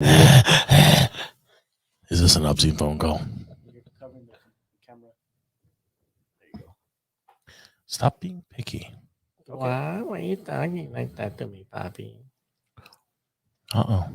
Is this an obscene phone call? You're covering the camera. There you go. Stop being picky. Okay. Why are you talking like that to me, Papi? Uh-oh.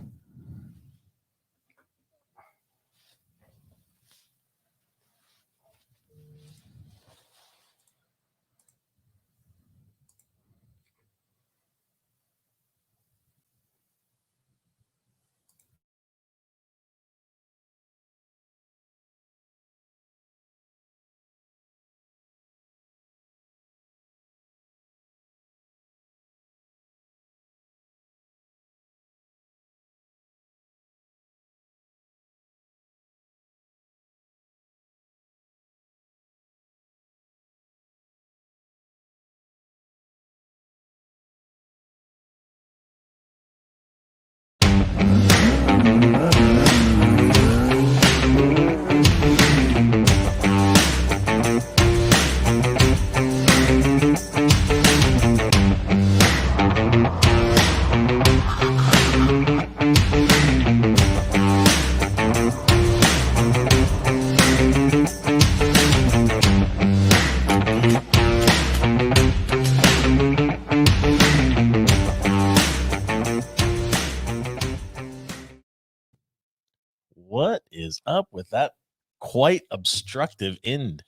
What is up with that quite obstructive end?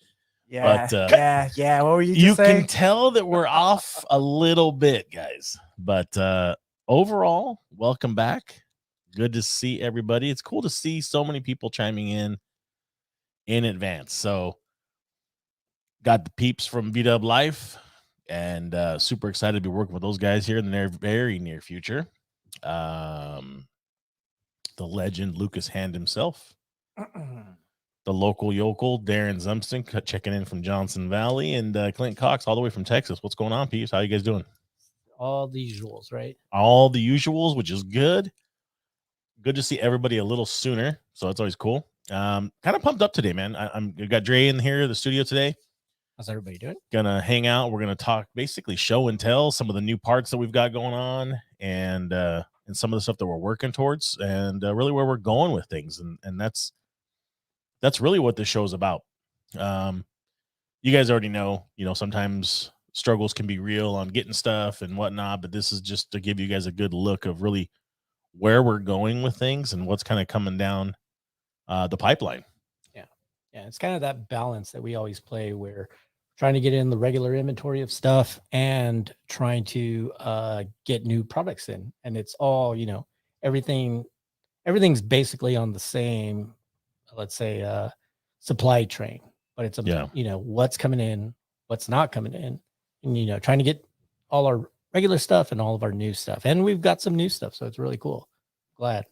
Yeah, But, yeah. What were you You just saying? can tell that we're off a little bit, guys. But overall, welcome back. Good to see everybody. It's cool to see so many people chiming in advance. So got the peeps from VW Life and super excited to be working with those guys here in the very near future. The legend Lucas Hand himself, the local yokel Darren Zumston checking in from Johnson Valley, and Clint Cox all the way from Texas. What's going on, peeps? How you guys doing? All the usuals, right? All the usuals, which is good. Good to see everybody a little sooner, so it's always cool. Kind of pumped up today, man. I got Dre in here, the studio today. How's everybody doing? Gonna hang out. We're gonna talk basically show and tell some of the new parts that we've got going on, and some of the stuff that we're working towards, and really where we're going with things, and that's really what this show is about. You guys already know, sometimes struggles can be real on getting stuff and whatnot, but this is just to give you guys a good look of really where we're going with things and what's kind of coming down the pipeline. Yeah, it's kind of that balance that we always play where trying to get in the regular inventory of stuff and trying to get new products in. And it's all, everything's basically on the same, let's say, supply train, but it's, what's coming in, what's not coming in, and, trying to get all our regular stuff and all of our new stuff. And we've got some new stuff. So it's really cool. Glad.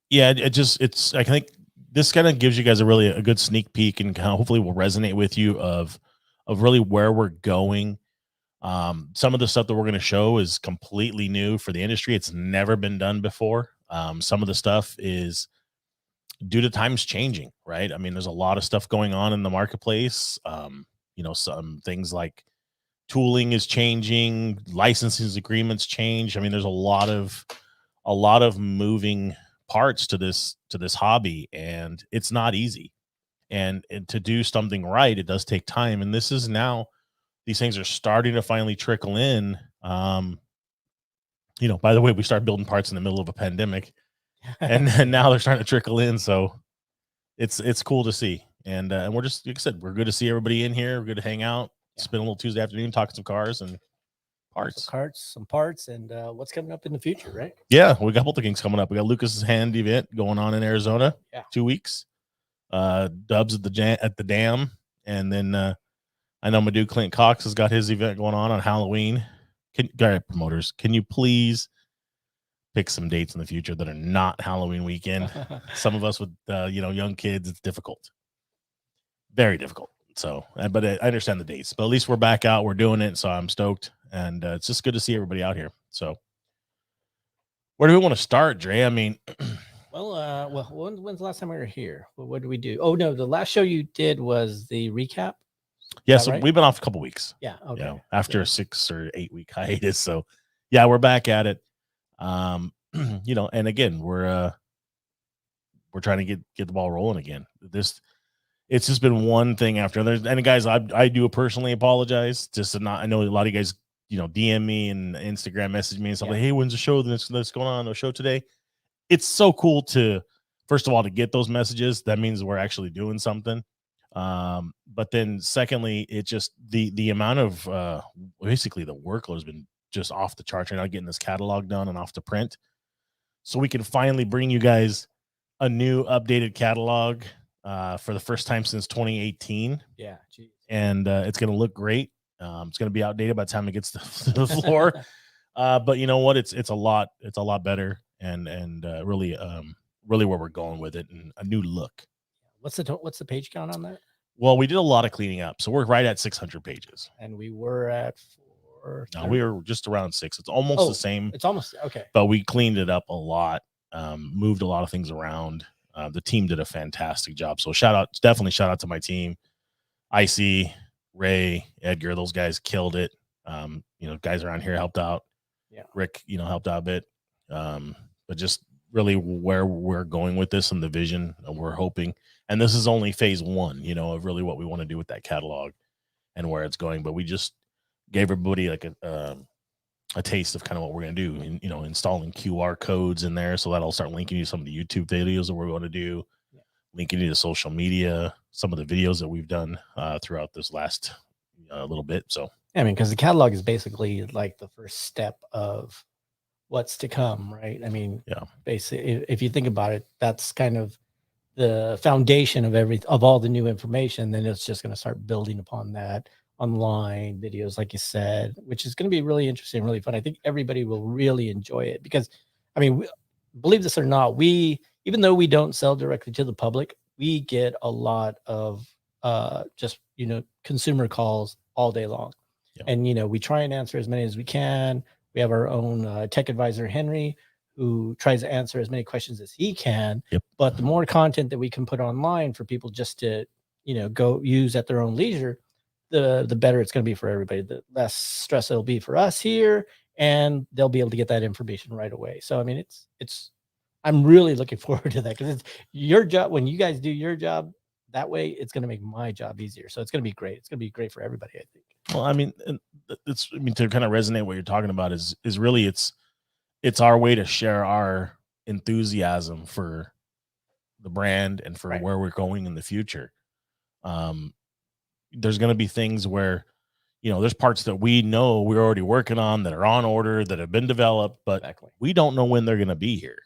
Yeah, I think this kind of gives you guys a good sneak peek, and kind of hopefully will resonate with you of really where we're going. Some of the stuff that we're going to show is completely new for the industry. It's never been done before. Some of the stuff is due to times changing, right? I mean, there's a lot of stuff going on in the marketplace. Some things like tooling is changing, licensing agreements change. I mean, there's a lot of moving parts to this hobby, and it's not easy. And to do something right, it does take time. And this is now, these things are starting to finally trickle in. By the way, we started building parts in the middle of a pandemic, and then now they're starting to trickle in. So it's cool to see. And we're just, like I said, we're good to see everybody in here. We're good to hang out, spend a little Tuesday afternoon, talking some cars and parts. Some parts, and what's coming up in the future, right? Yeah, we got both things coming up. We got Lucas's Hand event going on in Arizona. Yeah. 2 weeks. Dubs at the dam, and then I know my dude Clint Cox has got his event going on Halloween. Promoters, can you please pick some dates in the future that are not Halloween weekend? Some of us with young kids, it's difficult, very difficult. So, but I understand the dates. But at least we're back out, we're doing it, so I'm stoked, and it's just good to see everybody out here. So, where do we want to start, Dre? I mean, when's the last time we were here? What did we do? Oh no, the last show you did was the recap. Yeah, so right? We've been off a couple weeks. Yeah, okay. After a 6 or 8 week hiatus. So yeah, we're back at it. you know, and again, we're trying to get the ball rolling again. It's just been one thing after another. And guys, I do personally apologize. Just to not, I know a lot of you guys, you know, DM me and Instagram message me and stuff like, hey, when's the show that's going on? The show today. It's so cool to, first of all, to get those messages. That means we're actually doing something. But then secondly, it just the amount of basically the workload has been just off the charts right now, getting this catalog done and off to print. So we can finally bring you guys a new updated catalog for the first time since 2018. Yeah. Geez. And it's going to look great. It's going to be outdated by the time it gets to the floor. But you know what? It's a lot better and really where we're going with it, and a new look. What's the page count on that? Well, we did a lot of cleaning up, so we're right at 600 pages. And we were at 4. No, we were just around 6. It's almost the same. It's almost okay. But we cleaned it up a lot, moved a lot of things around. The team did a fantastic job. So definitely shout out to my team. Icy, Ray, Edgar, those guys killed it. You know, guys around here helped out. Yeah. Rick, you know, helped out a bit. But just really where we're going with this and the vision, we're hoping. And this is only phase 1, you know, of really what we want to do with that catalog and where it's going. But we just gave everybody like a taste of kind of what we're going to do, and, you know, installing QR codes in there. So that'll start linking you to some of the YouTube videos that we're going to do, linking you to social media, some of the videos that we've done throughout this last little bit. So, I mean, because the catalog is basically like the first step of what's to come, right? I mean, basically, if you think about it, that's kind of the foundation of all the new information. Then it's just going to start building upon that. Online videos, like you said, which is going to be really interesting, really fun. I think everybody will really enjoy it because, I mean, believe this or not, even though we don't sell directly to the public, we get a lot of just, you know, consumer calls all day long. And, you know, we try and answer as many as we can. We have our own tech advisor, Henry, who tries to answer as many questions as he can. But the more content that we can put online for people just to, you know, go use at their own leisure, the better it's going to be for everybody. The less stress it'll be for us here, and they'll be able to get that information right away. So, I mean, I'm really looking forward to that because it's your job. When you guys do your job that way, it's going to make my job easier. So it's going to be great. It's going to be great for everybody, I think. Well, I mean, to kind of resonate what you're talking about is really it's our way to share our enthusiasm for the brand and for where we're going in the future. There's going to be things where, you know, there's parts that we know we're already working on that are on order, that have been developed, but we don't know when they're going to be here.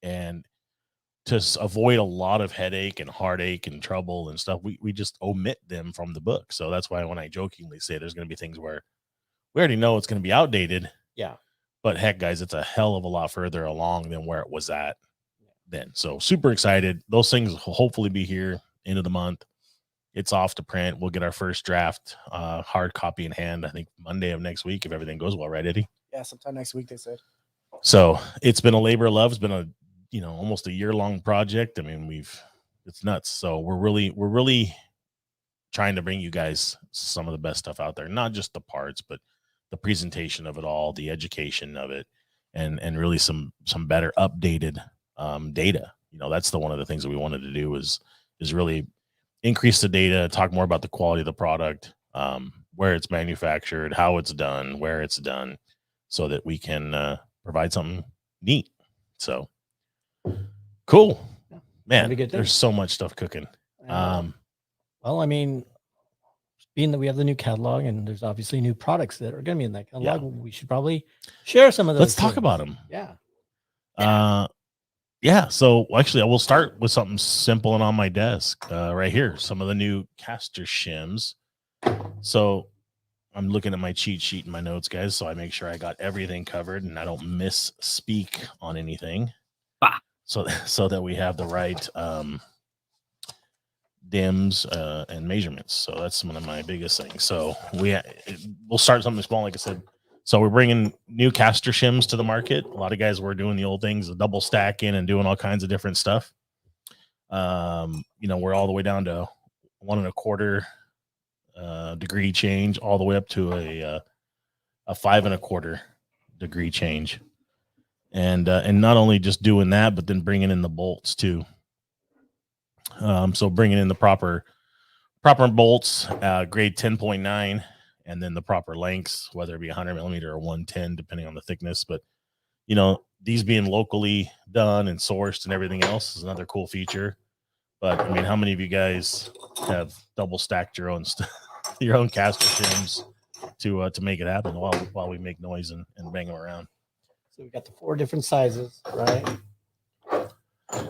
And to avoid a lot of headache and heartache and trouble and stuff, we just omit them from the book. So that's why when I jokingly say there's going to be things where we already know it's going to be outdated. Yeah. But heck, guys, it's a hell of a lot further along than where it was at then. So super excited. Those things will hopefully be here end of the month. It's off to print. We'll get our first draft hard copy in hand, I think Monday of next week, if everything goes well, right, Eddie? Yeah, sometime next week, they said. So it's been a labor of love. It's been a, you know, almost a year-long project. I mean, it's nuts. So we're really trying to bring you guys some of the best stuff out there, not just the parts, but the presentation of it all, the education of it, and really some better updated data. You know, that's one of the things that we wanted to do is really increase the data, talk more about the quality of the product, where it's manufactured, how it's done, where it's done, so that we can provide something neat. So cool, man. There's so much stuff cooking. Well, I mean, being that we have the new catalog and there's obviously new products that are going to be in that catalog, we should probably share some of those. Let's talk about them. Yeah. So actually, I will start with something simple and on my desk right here. Some of the new Caster Shims. So I'm looking at my cheat sheet in my notes, guys, so I make sure I got everything covered and I don't misspeak on anything. So that we have the right dims and measurements. So that's one of my biggest things. So we'll start something small, like I said. So we're bringing new Caster Shims to the market. A lot of guys were doing the old things, the double stacking and doing all kinds of different stuff. You know, we're all the way down to 1 1/4 degree change, all the way up to a 5 1/4 degree change. and not only just doing that, but then bringing in the bolts too. So bringing in the proper bolts, grade 10.9, and then the proper lengths, whether it be 100 millimeter or 110, depending on the thickness. But these being locally done and sourced and everything else is another cool feature. But I mean, how many of you guys have double stacked your own your own Caster Shims to make it happen while we make noise and bang them around? So we got the 4 different sizes, right?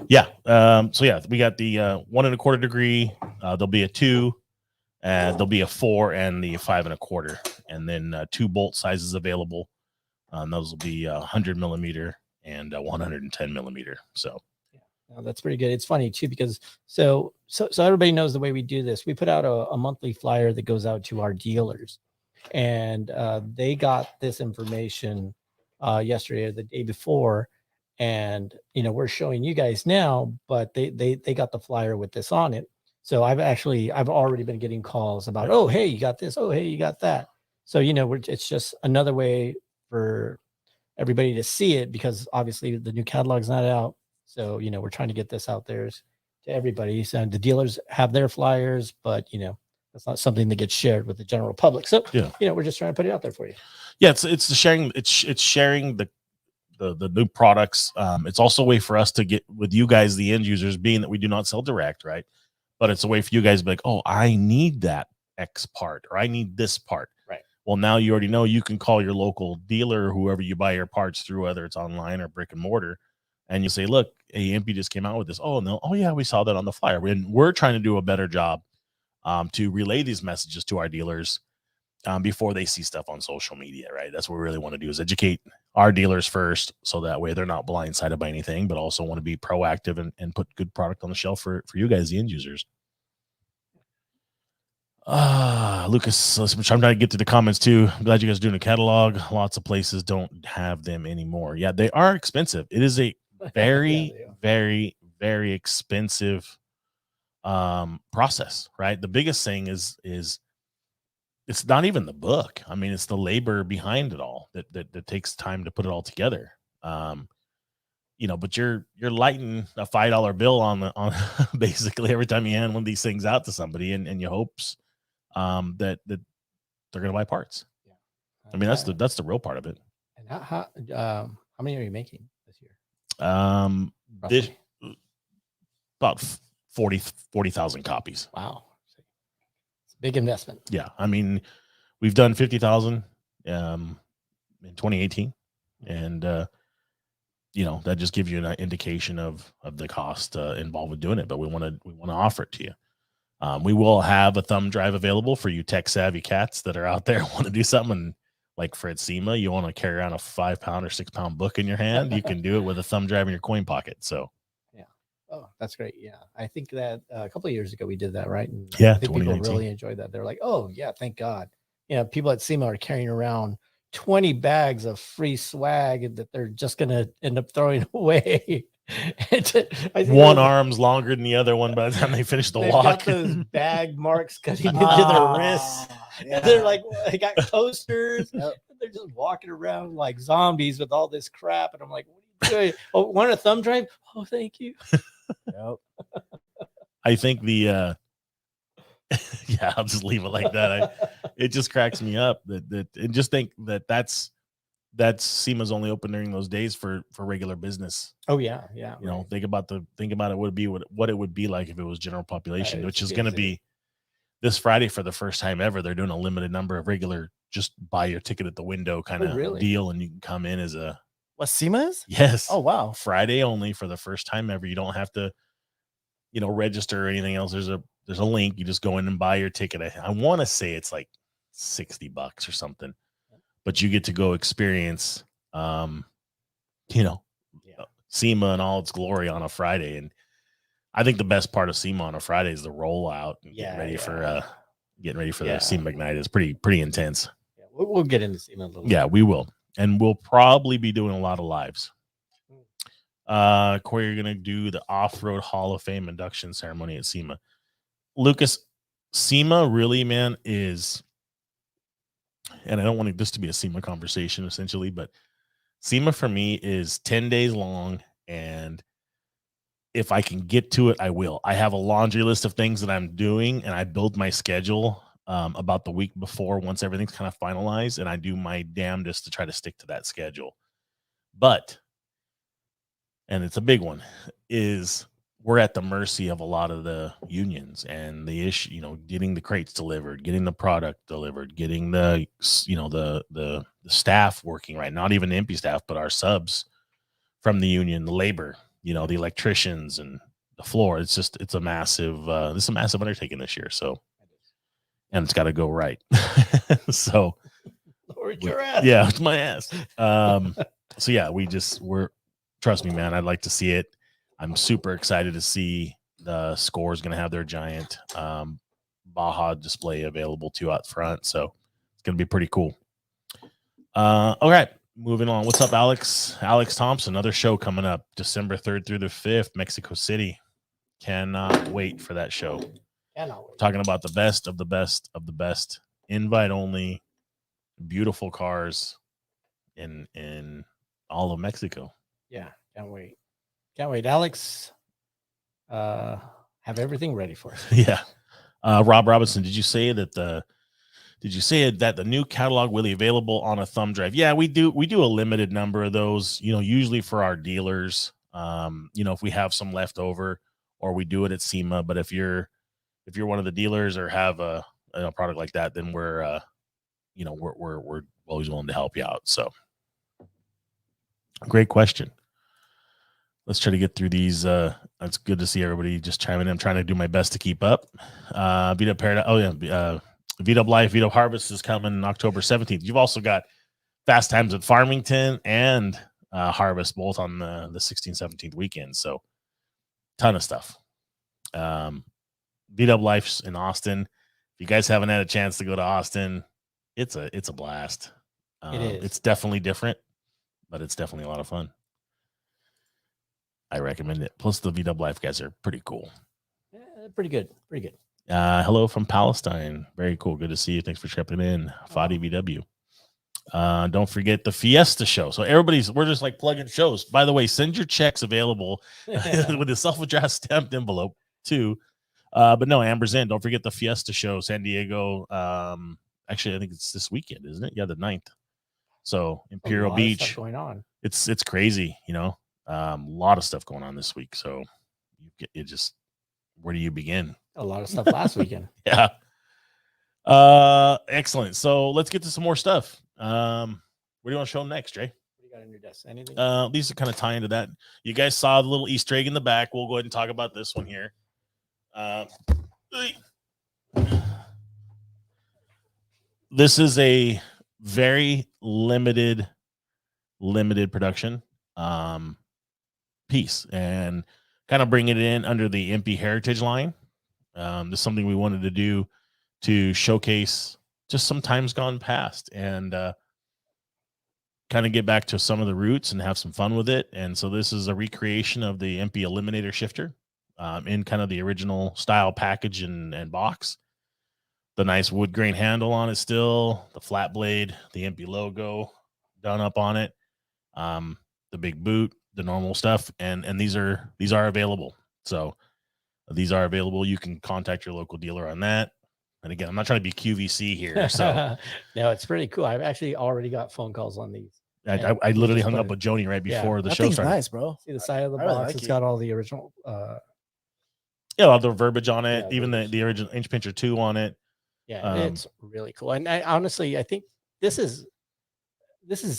Yeah. So yeah, we got the 1 1/4 degree. There'll be a 2, there'll be a 4, and the 5 1/4, and then 2 bolt sizes available. Those will be 100 millimeter and 110 millimeter. So yeah, that's pretty good. It's funny too, because so everybody knows the way we do this. We put out a monthly flyer that goes out to our dealers, and they got this information yesterday or the day before, and we're showing you guys now, but they got the flyer with this on it. So I've already been getting calls about, oh hey, you got this, oh hey, you got that. So it's just another way for everybody to see it, because obviously the new catalog's not out. So we're trying to get this out there to everybody. So the dealers have their flyers, but that's not something that gets shared with the general public. So we're just trying to put it out there for you. Yeah, it's the sharing. It's sharing the new products. It's also a way for us to get with you guys, the end users, being that we do not sell direct, right? But it's a way for you guys to be like, oh, I need that X part, or I need this part. Right. Well, now you already know you can call your local dealer, whoever you buy your parts through, whether it's online or brick and mortar, and you say, look, EMPI just came out with this. Oh, no. Oh, yeah, we saw that on the flyer. We're trying to do a better job to relay these messages to our dealers before they see stuff on social media, right? That's what we really want to do, is educate our dealers first, so that way they're not blindsided by anything, but also want to be proactive and put good product on the shelf for you guys, the end users. Lucas, I'm trying to get to the comments too. I'm glad you guys are doing a catalog. Lots of places don't have them anymore. Yeah, they are expensive. It is a very, very, very expensive process, right? The biggest thing is it's not even the book. I mean, it's the labor behind it all that takes time to put it all together. But you're lighting a $5 bill on basically every time you hand one of these things out to somebody, and you hopes that they're going to buy parts. Yeah. I mean, that's the real part of it. And how many are you making this year? This about 40,000 copies. Wow. Big investment. Yeah, I mean, we've done 50,000 in 2018, and that just gives you an indication of the cost involved with doing it. But we want to offer it to you. We will have a thumb drive available for you tech savvy cats that are out there want to do something. Like for Sema, you want to carry around a 5-pound or 6-pound book in your hand, you can do it with a thumb drive in your coin pocket. So. Oh, that's great. Yeah. I think that a couple of years ago we did that, right? And yeah, I think people really enjoyed that. They're like, oh yeah, thank God. People at Sema are carrying around 20 bags of free swag that they're just going to end up throwing away. One arm's longer than the other one by the time they finish the walk. Got those bag marks cutting into their wrists. Yeah. They're like, they got posters. They're just walking around like zombies with all this crap. And I'm like, what are you doing? Oh, want a thumb drive? Oh, thank you. Yep. I think yeah, I'll just leave it like that. It just cracks me up and just think that's Sema's only open during those days for regular business. Oh yeah. Right. Think about it would be what it would be like if it was general population, which is going to be this Friday for the first time ever. They're doing a limited number of regular, just buy your ticket at the window kind of deal, and you can come in as a. What, Sema is? Yes. Oh wow. Friday only for the first time ever. You don't have to, register or anything else. There's a link. You just go in and buy your ticket. I want to say it's like $60 or something, but you get to go experience, Sema in all its glory on a Friday. And I think the best part of Sema on a Friday is the rollout and getting ready for the Sema Ignite is pretty intense. Yeah, we'll get into Sema a little. Yeah, we will. And we'll probably be doing a lot of lives. Corey, you're going to do the Off-Road Hall of Fame induction ceremony at Sema. Lucas, Sema really, man, is, and I don't want this to be a Sema conversation essentially, but SEMA for me is 10 days long, and if I can get to it, I will. I have a laundry list of things that I'm doing, and I build my schedule about the week before once everything's kind of finalized, and I do my damnedest to try to stick to that schedule. But, and it's a big one, is we're at the mercy of a lot of the unions and the issue, you know, getting the crates delivered, getting the product delivered, getting the, you know, the staff working right. Not even the EMPI staff, but our subs from the union, the labor, you know, the electricians and the floor. It's just, it's a massive undertaking this year. So, and it's got to go right. So, Lord, your ass. Yeah, it's my ass. So yeah, we're trust me, man. I'd like to see it. I'm super excited to see the Score's going to have their giant Baja display available too out front. So it's going to be pretty cool. All right, moving on. What's up, Alex? Alex Thompson, another show coming up December 3rd through the 5th, Mexico City. Cannot wait for that show. Cannot wait. Talking about the best of the best of the best, invite only, beautiful cars in all of Mexico. Yeah, can't wait. Can't wait. Alex, have everything ready for us. Yeah. Rob Robinson, did you say that the new catalog will be available on a thumb drive? Yeah, we do a limited number of those, you know, usually for our dealers. You know, if we have some left over, or we do it at SEMA. But if you're one of the dealers or have a product like that, then we're always willing to help you out. So great question. Let's try to get through these. It's good to see everybody just chiming in. I'm trying to do my best to keep up. VW Paradise. Oh yeah. VW Life, VW Harvest is coming October 17th. You've also got Fast Times at Farmington and Harvest both on the 16th, 17th weekend. So ton of stuff. VW Life's in Austin. If you guys haven't had a chance to go to Austin, it's a blast. It is. It's definitely different, but it's definitely a lot of fun. I recommend it. Plus, the VW Life guys are pretty cool. Yeah, pretty good. Pretty good. Hello from Palestine. Very cool. Good to see you. Thanks for checking in. Fadi VW. Don't forget the Fiesta show. So we're just like plugging shows. By the way, send your checks available with a self-addressed stamped envelope too. But no, Amber's in. Don't forget the Fiesta show, San Diego. Actually, I think it's this weekend, isn't it? Yeah, the 9th. So Imperial Beach going on. It's crazy, you know. A lot of stuff going on this week. So where do you begin? A lot of stuff last weekend. Yeah. Excellent. So let's get to some more stuff. What do you want to show next, Jay? What do you got on your desk? Anything? These are kind of tying to that. You guys saw the little Easter egg in the back. We'll go ahead and talk about this one here. This is a very limited production piece, and kind of bring it in under the EMPI Heritage line. This is something we wanted to do to showcase just some times gone past, and kind of get back to some of the roots and have some fun with it. And so this is a recreation of the EMPI Eliminator shifter in kind of the original style package and box. The nice wood grain handle on it still, the flat blade, the EMPI logo done up on it, the big boot, the normal stuff, and these are available. So these are available. You can contact your local dealer on that. And again, I'm not trying to be QVC here. So no, it's pretty cool. I've actually already got phone calls on these. I literally hung up with Joni right before the show started. Nice, bro. See the side of the box. It's got all the original. All the verbiage on it, even the original inch pincher 2 on it. Yeah, it's really cool. And honestly, I think this is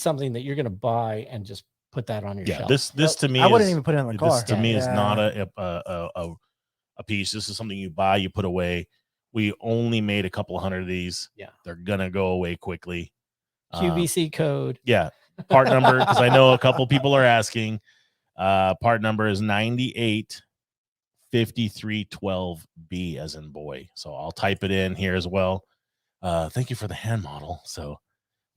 something that you're going to buy and just put that on your shelf. This to me, I wouldn't even put it on the car. This to me is not a piece. This is something you buy, you put away. We only made a couple hundred of these. Yeah, they're gonna go away quickly. QVC code. Yeah, part number, because I know a couple people are asking. Part number is 985312B as in boy. So I'll type it in here as well. Thank you for the hand model. So,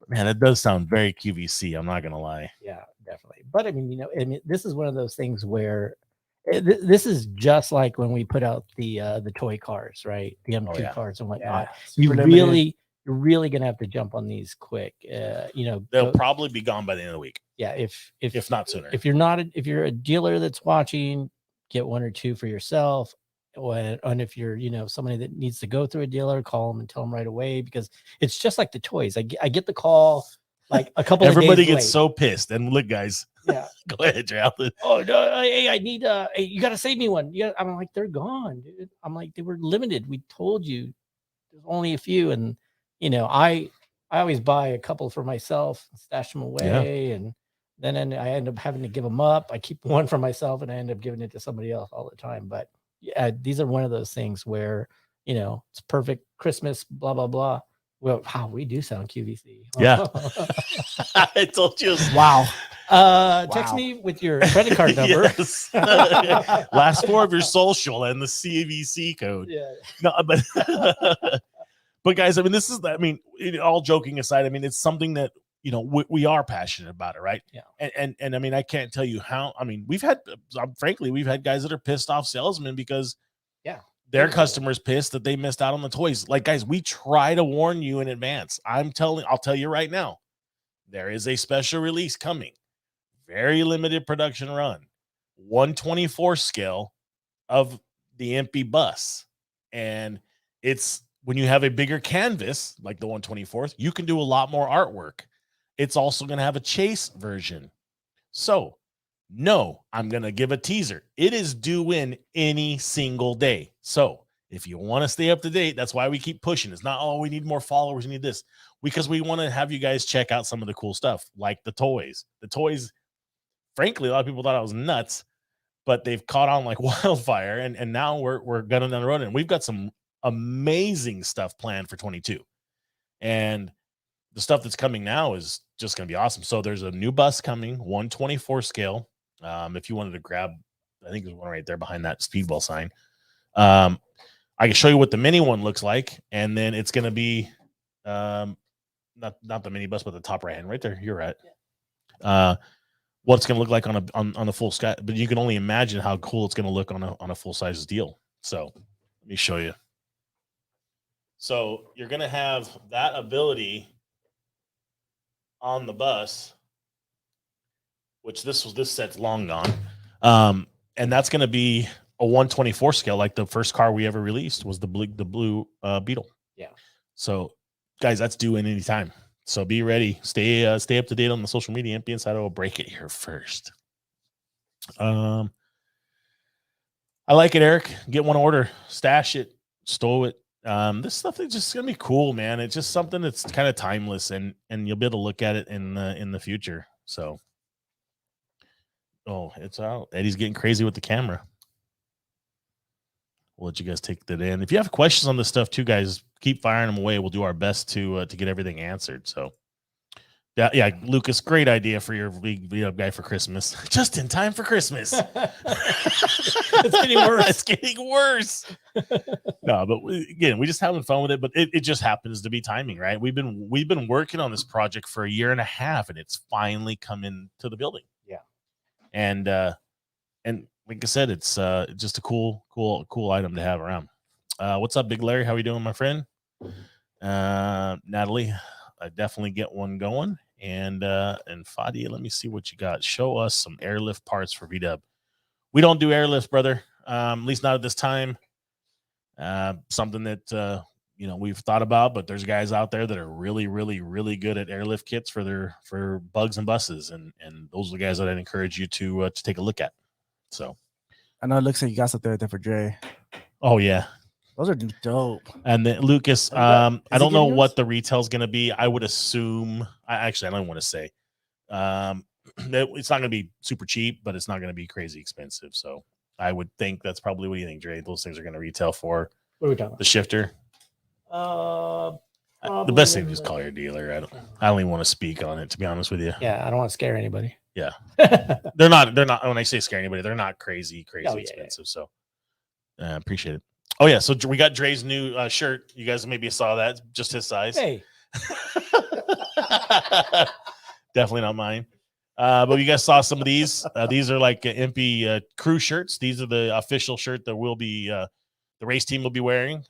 man, it does sound very QVC. I'm not gonna lie. Yeah, definitely. But I mean, this is one of those things where this is just like when we put out the toy cars, right? The M2 cars and whatnot. You you're really gonna have to jump on these quick. They'll probably be gone by the end of the week. Yeah, if not sooner. If you're a dealer that's watching, get 1 or 2 for yourself. And if you're, somebody that needs to go through a dealer, call them and tell them right away, because it's just like the toys. I get the call like a couple Everybody of days gets late. so pissed. And look, guys. Yeah. Go ahead, Jalen. Oh no, hey, I need hey, you gotta save me one. Yeah, I'm like, they're gone, dude. I'm like, they were limited. We told you there's only a few. And I always buy a couple for myself, stash them away, and then I end up having to give them up. I keep one for myself and I end up giving it to somebody else all the time. But yeah, these are one of those things where it's perfect Christmas, blah blah blah. Well, wow, we do sound QVC. Yeah. I told you. Wow. Text me with your credit card number. Yes. Last 4 of your social and the CVC code. Yeah. No, but guys, I mean, all joking aside, I mean, it's something that, we are passionate about it, right? Yeah. And I mean, I can't tell you how. I mean, we've had guys that are pissed off salesmen because their customers pissed that they missed out on the toys. Like, guys, we try to warn you in advance. I'll tell you right now, there is a special release coming. Very limited production run, 1/24 scale of the EMPI bus. And it's when you have a bigger canvas, like the 1/24th, you can do a lot more artwork. It's also going to have a chase version. So, no, I'm going to give a teaser. It is due in any single day. So, if you want to stay up to date, that's why we keep pushing. It's not, oh, we need more followers, we need this. Because we want to have you guys check out some of the cool stuff, like the toys. The toys, frankly, a lot of people thought I was nuts, but they've caught on like wildfire. And now we're gunning down the road. And we've got some amazing stuff planned for 22. And the stuff that's coming now is just going to be awesome. So there's a new bus coming, 1/24 scale. If you wanted to grab, I think there's one right there behind that speedball sign. I can show you what the mini one looks like, and then it's going to be not the mini bus, but the top right hand right there. You're right. What it's going to look like on the full sky, but you can only imagine how cool it's going to look on a full size deal. So let me show you. So you're going to have that ability on the bus, which this set's long gone. And that's going to be a 1/24 scale. Like the first car we ever released was the blue Beetle. Yeah. So guys, that's due in any time. So be ready. Stay up to date on the social media. EMPI Insider will break it here first. I like it, Eric. Get one order, stash it, stow it. This stuff is just gonna be cool, man. It's just something that's kind of timeless, and you'll be able to look at it in the future. So, oh, it's out. Eddie's getting crazy with the camera. We'll let you guys take that in. If you have questions on this stuff too, guys, keep firing them away. We'll do our best to get everything answered. So, yeah, Lucas, great idea for your video guy for Christmas. Just in time for Christmas. It's getting worse. It's getting worse. No, but again, we just having fun with it. But it just happens to be timing, right? We've been working on this project for 1.5 years, and it's finally come into the building. Yeah, and like I said, it's just a cool item to have around. What's up, Big Larry? How are you doing, my friend? Natalie, I definitely get one going. And Fadia, let me see what you got. Show us some airlift parts for VW. We don't do airlifts, brother. At least not at this time. Something that we've thought about, but there's guys out there that are really, really, really good at airlift kits for bugs and buses, and those are the guys that I'd encourage you to take a look at. So, I know it looks like you got something there for Dre. Oh yeah, those are dope. And then Lucas, I don't know what the retail is going to be. I would assume. I don't want to say. It's not going to be super cheap, but it's not going to be crazy expensive. So I would think that's probably what do you think, Dre? Those things are going to retail for. What are we talking about? The shifter. The best thing is just call your dealer. I don't even want to speak on it, to be honest with you. Yeah, I don't want to scare anybody. Yeah, they're not. When I say scare anybody, they're not crazy expensive. So appreciate it. Oh yeah, so we got Dre's new shirt. You guys maybe saw that, just his size. Hey, definitely not mine. But you guys saw some of these. These are like EMPI crew shirts. These are the official shirt that will be the race team will be wearing.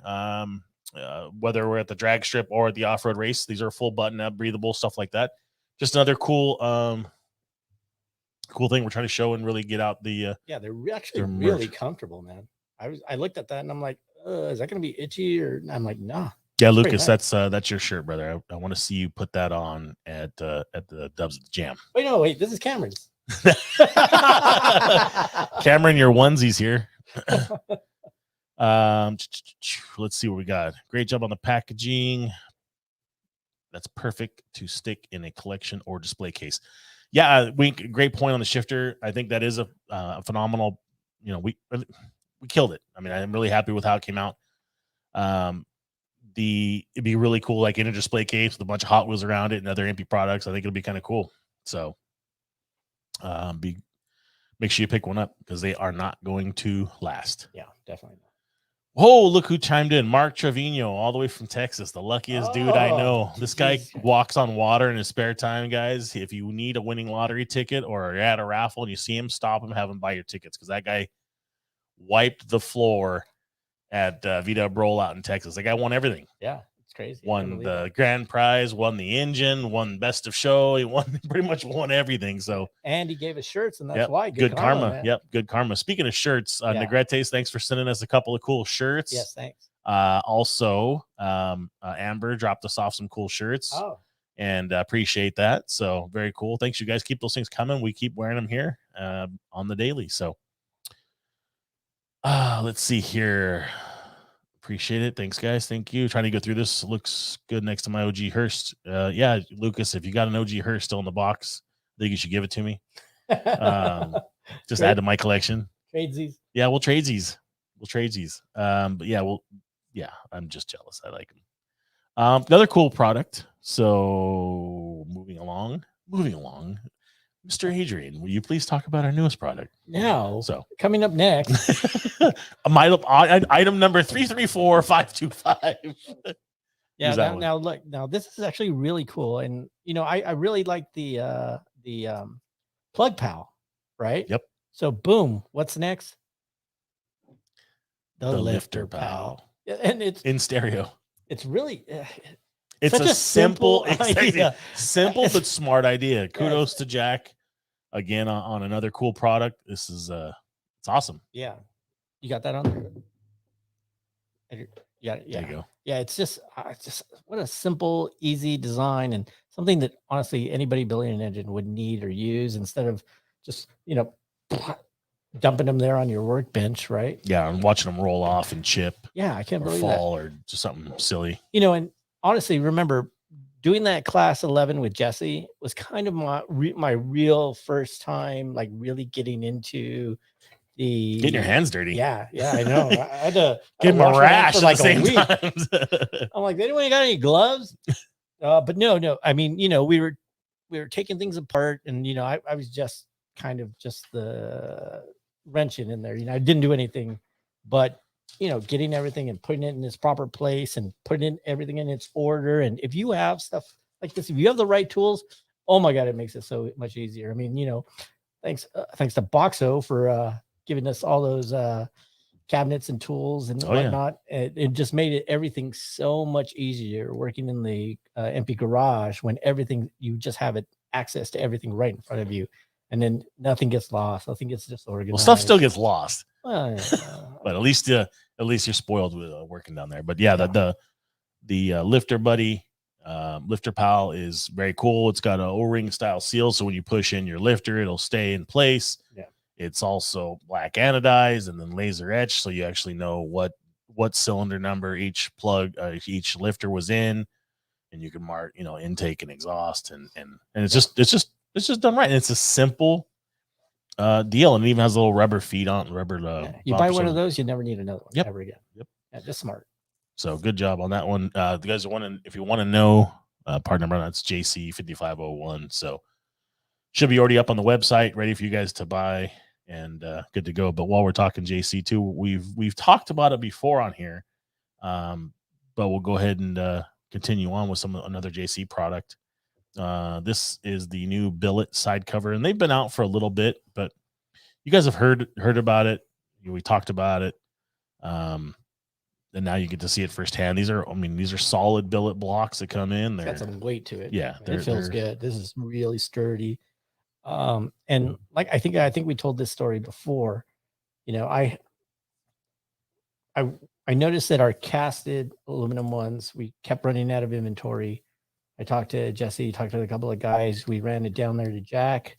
whether we're at the drag strip or at the off-road race. These are full button-up, breathable, stuff like that. Just another cool thing we're trying to show and really get out the yeah, they're actually their really merch. comfortable, man. I looked at that and I'm like, is that gonna be itchy? Or I'm like, nah. Yeah, It's pretty Lucas, nice. that's your shirt, brother. I want to see you put that on at the Dubs at the Jam. Wait, this is Cameron's. Cameron, your onesies here. Let's see what we got. Great job on the packaging. That's perfect to stick in a collection or display case. Yeah, great point on the shifter. I think that is a phenomenal. You know, we killed it. I mean, I'm really happy with how it came out. It'd be really cool, like in a display case with a bunch of Hot Wheels around it and other EMPI products. I think it'll be kind of cool. So, make sure you pick one up because they are not going to last. Yeah, definitely. Oh, look who chimed in. Mark Trevino, all the way from Texas, the luckiest dude I know. This guy walks on water in his spare time, guys. If you need a winning lottery ticket or you're at a raffle and you see him, stop him, have him buy your tickets because that guy wiped the floor at V-Dub Rollout in Texas. That guy won everything. Yeah, it's crazy. Won the grand prize, won the engine, won best of show. He pretty much won everything. So, and he gave us shirts, and that's why good karma. Yep, good karma. Speaking of shirts, Negretes, thanks for sending us a couple of cool shirts. Yes, thanks. Also, Amber dropped us off some cool shirts. Oh, and appreciate that. So very cool. Thanks, you guys. Keep those things coming. We keep wearing them here on the daily. So, let's see here. Appreciate it. Thanks, guys. Thank you. Trying to go through this. Looks good next to my OG Hearst. Yeah, Lucas, if you got an OG Hearst still in the box, I think you should give it to me. Just add to my collection. Tradesies. Yeah, we'll trade these. But yeah, I'm just jealous. I like them. Another cool product. So moving along. Mr. Adrian, will you please talk about our newest product? Now, so coming up next, item number 334525. Yeah. Now look. Now this is actually really cool, and I really like the plug pal, right? Yep. So boom, what's next? The lifter pal, and it's in stereo. It's really. It's such a simple idea. Simple but smart idea. Kudos to Jack again on another cool product. This is it's awesome. Yeah, you got that on there. Yeah. There you go. Yeah, it's just what a simple, easy design and something that honestly anybody building an engine would need or use instead of just dumping them there on your workbench, right? Yeah, and watching them roll off and chip. Yeah, I can't believe fall that. or just something silly. And honestly, remember doing that class 11 with Jesse was kind of my real first time, like really getting into getting your hands dirty. Yeah, I know. I had to give him a rash at like the same time. I'm like, anyone got any gloves? But no. I mean, we were taking things apart, and I was just kind of just the wrenching in there. I didn't do anything, but getting everything and putting it in its proper place and putting everything in its order. And if you have stuff like this, if you have the right tools, oh my God, it makes it so much easier. I mean, thanks to Boxo for giving us all those cabinets and tools and whatnot. Yeah. It just made everything so much easier working in the EMPI garage when you just have access to everything right in front of you. And then nothing gets lost. Nothing gets disorganized. Well, stuff still gets lost. Well, but at least you're spoiled with working down there. But yeah, the lifter buddy, lifter pal is very cool. It's got an O-ring style seal, so when you push in your lifter, it'll stay in place. Yeah. It's also black anodized and then laser etched, so you actually know what cylinder number each plug, each lifter was in, and you can mark, intake and exhaust, and it's just done right. And it's a simple deal, and it even has a little rubber feet on you buy one of those, you never need another one ever again. Yep. Yeah, just smart. So good job on that one. The guys are wondering if you want to know part number, that's JC5501. So should be already up on the website, ready for you guys to buy and good to go. But while we're talking JC too, we've talked about it before on here, but we'll go ahead and continue on with another JC product. This is the new billet side cover, and they've been out for a little bit, but you guys have heard about it. We talked about it. and now you get to see it firsthand. These are solid billet blocks that come in. It's They're got some weight to it. yeah, It feels good. This is really sturdy. And like I think we told this story before. You know, I noticed that our casted aluminum ones, we kept running out of inventory. I talked to Jesse, talked to a couple of guys. We ran it down there to Jack.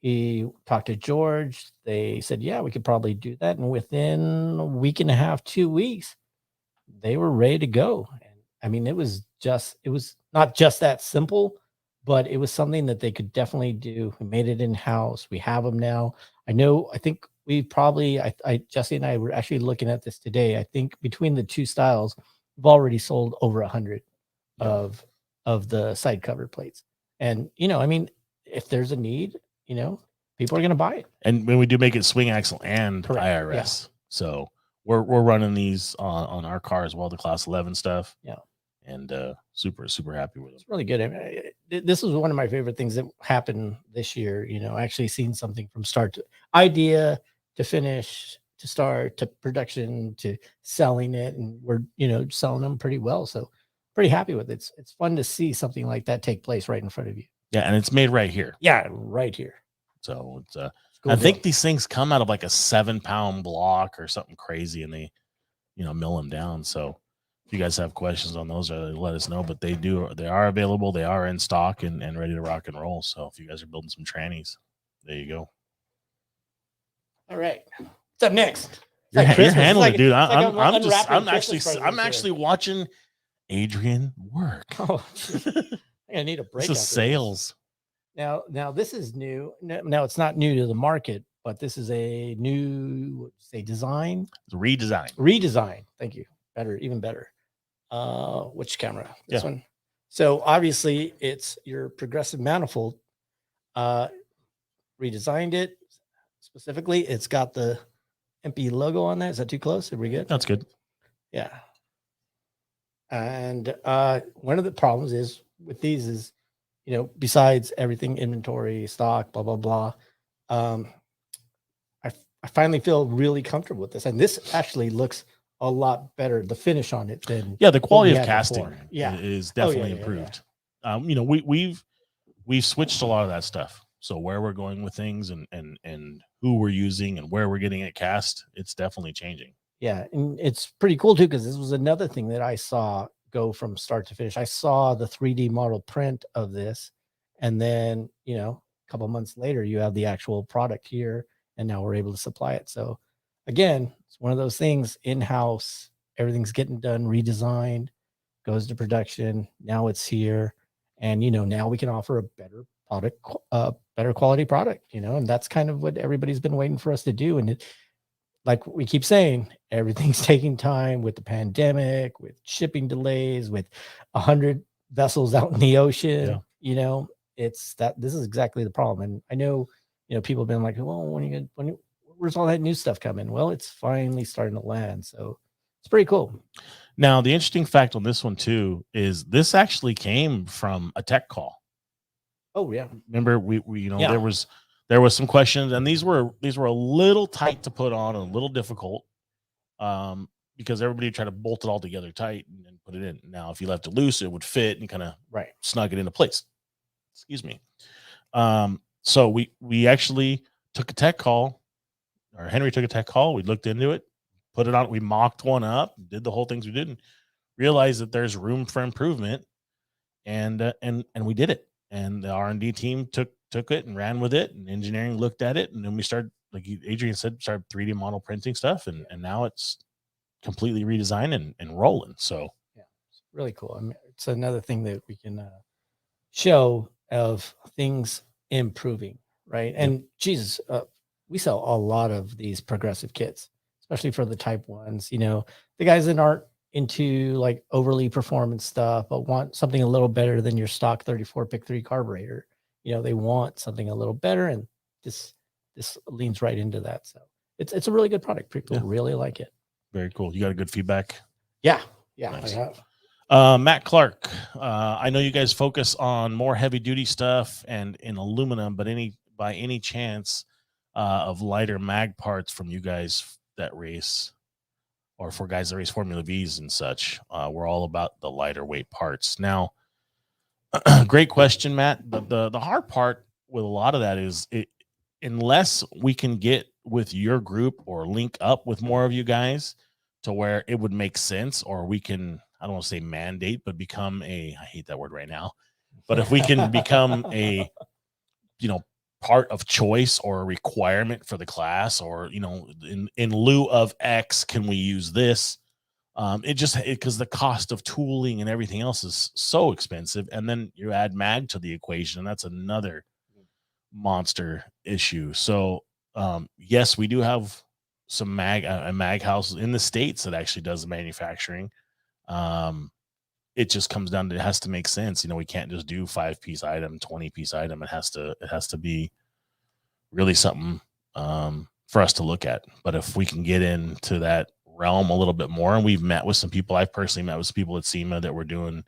He talked to George. They said, yeah, we could probably do that. And within a week and a half, 2 weeks, they were ready to go. And I mean, it was not just that simple, but it was something that they could definitely do. We made it in-house. We have them now. I think we probably, Jesse and I were actually looking at this today. I think between the two styles, we've already sold over 100 of the side cover plates. And, you know, I mean, if there's a need, you know, people are going to buy it. And when we do make it swing axle and Correct. IRS, Yeah. so we're running these on our car as well, the Class 11 stuff. Yeah. And super happy with them. It's really good. I mean, this was one of my favorite things that happened this year. You know, actually seeing something from start to idea to finish to start to production to selling it, and we're, you know, selling them pretty well. So pretty happy with it. It's fun to see something like that take place right in front of you. Yeah, and it's made right here. Yeah, right here. So it's Cool I deal. think these things come out of like a 7-pound block or something crazy, and they, you know, mill them down. So if you guys have questions on those, let us know. But they are available. They are in stock and ready to rock and roll. So if you guys are building some trannies, there you go. All right. What's up next? You're handling it, dude. I'm Christmas actually watching Adrian work. Oh, I need a break. This is sales. Now this is new. Now it's not new to the market, but this is a new, design. It's redesign. Redesign. Thank you. Better, even better. Which camera? This one. So obviously it's your progressive manifold. Redesigned it specifically. It's got the EMPI logo on that. Is that too close? Are we good? That's good. Yeah. And one of the problems is with these is, you know, besides everything, inventory, stock, blah, blah, blah. I finally feel really comfortable with this. And this actually looks a lot better, the finish on it than the quality of casting before. is definitely improved. You know, we've switched a lot of that stuff. So where we're going with things and who we're using and where we're getting it cast, it's definitely changing. Yeah, and it's pretty cool too, because this was another thing that I saw go from start to finish. I saw the 3D model print of this, and then, you know, a couple months later, you have the actual product here, and now we're able to supply it. So again, it's one of those things in-house, everything's getting done, redesigned, goes to production. Now it's here, and, you know, now we can offer a better product, better quality product, you know, and that's kind of what everybody's been waiting for us to do. And like we keep saying, everything's taking time with the pandemic, with shipping delays, with 100 vessels out in the ocean. Yeah. You know, this is exactly the problem. And I know, you know, people have been like, well, where's all that new stuff coming? Well, it's finally starting to land. So it's pretty cool. Now, the interesting fact on this one too is this actually came from a tech call. Oh yeah. Remember we you know, there was some questions, and these were a little tight to put on, and a little difficult, because everybody tried to bolt it all together tight and put it in. Now, if you left it loose, it would fit and kind of snug it into place. Excuse me. So we actually took a tech call, or Henry took a tech call. We looked into it, put it on. We mocked one up, did the whole things we did, and realized that there's room for improvement, and we did it. And the R&D team took it and ran with it, and engineering looked at it, and then we started, like Adrian said, started 3D model printing stuff, and now it's completely redesigned and rolling. So yeah, it's really cool. I mean, it's another thing that we can show of things improving, right? And Jesus, we sell a lot of these progressive kits, especially for the Type 1s. You know, the guys that aren't into like overly performance stuff, but want something a little better than your stock 34 pick 3 carburetor. You know, they want something a little better, and this leans right into that. So it's a really good product. People really like it. Very cool. You got a good feedback? Yeah, Nice. I have. Matt Clark, I know you guys focus on more heavy duty stuff and in aluminum, but by any chance of lighter mag parts from you guys that race or for guys that race Formula V's and such. We're all about the lighter weight parts. Now, great question, Matt. The hard part with a lot of that is unless we can get with your group or link up with more of you guys to where it would make sense, or we can, I don't want to say mandate, but become I hate that word right now, but if we can become a, part of choice or a requirement for the class, or, in lieu of X, can we use this? Because the cost of tooling and everything else is so expensive. And then you add mag to the equation, and that's another monster issue. So, yes, we do have some a mag house in the States that actually does the manufacturing. It just comes down to, it has to make sense. We can't just do 5-piece item, 20-piece item. It has to be really something for us to look at. But if we can get into that realm a little bit more, and we've met with some people, I've personally met with some people at Sema that were doing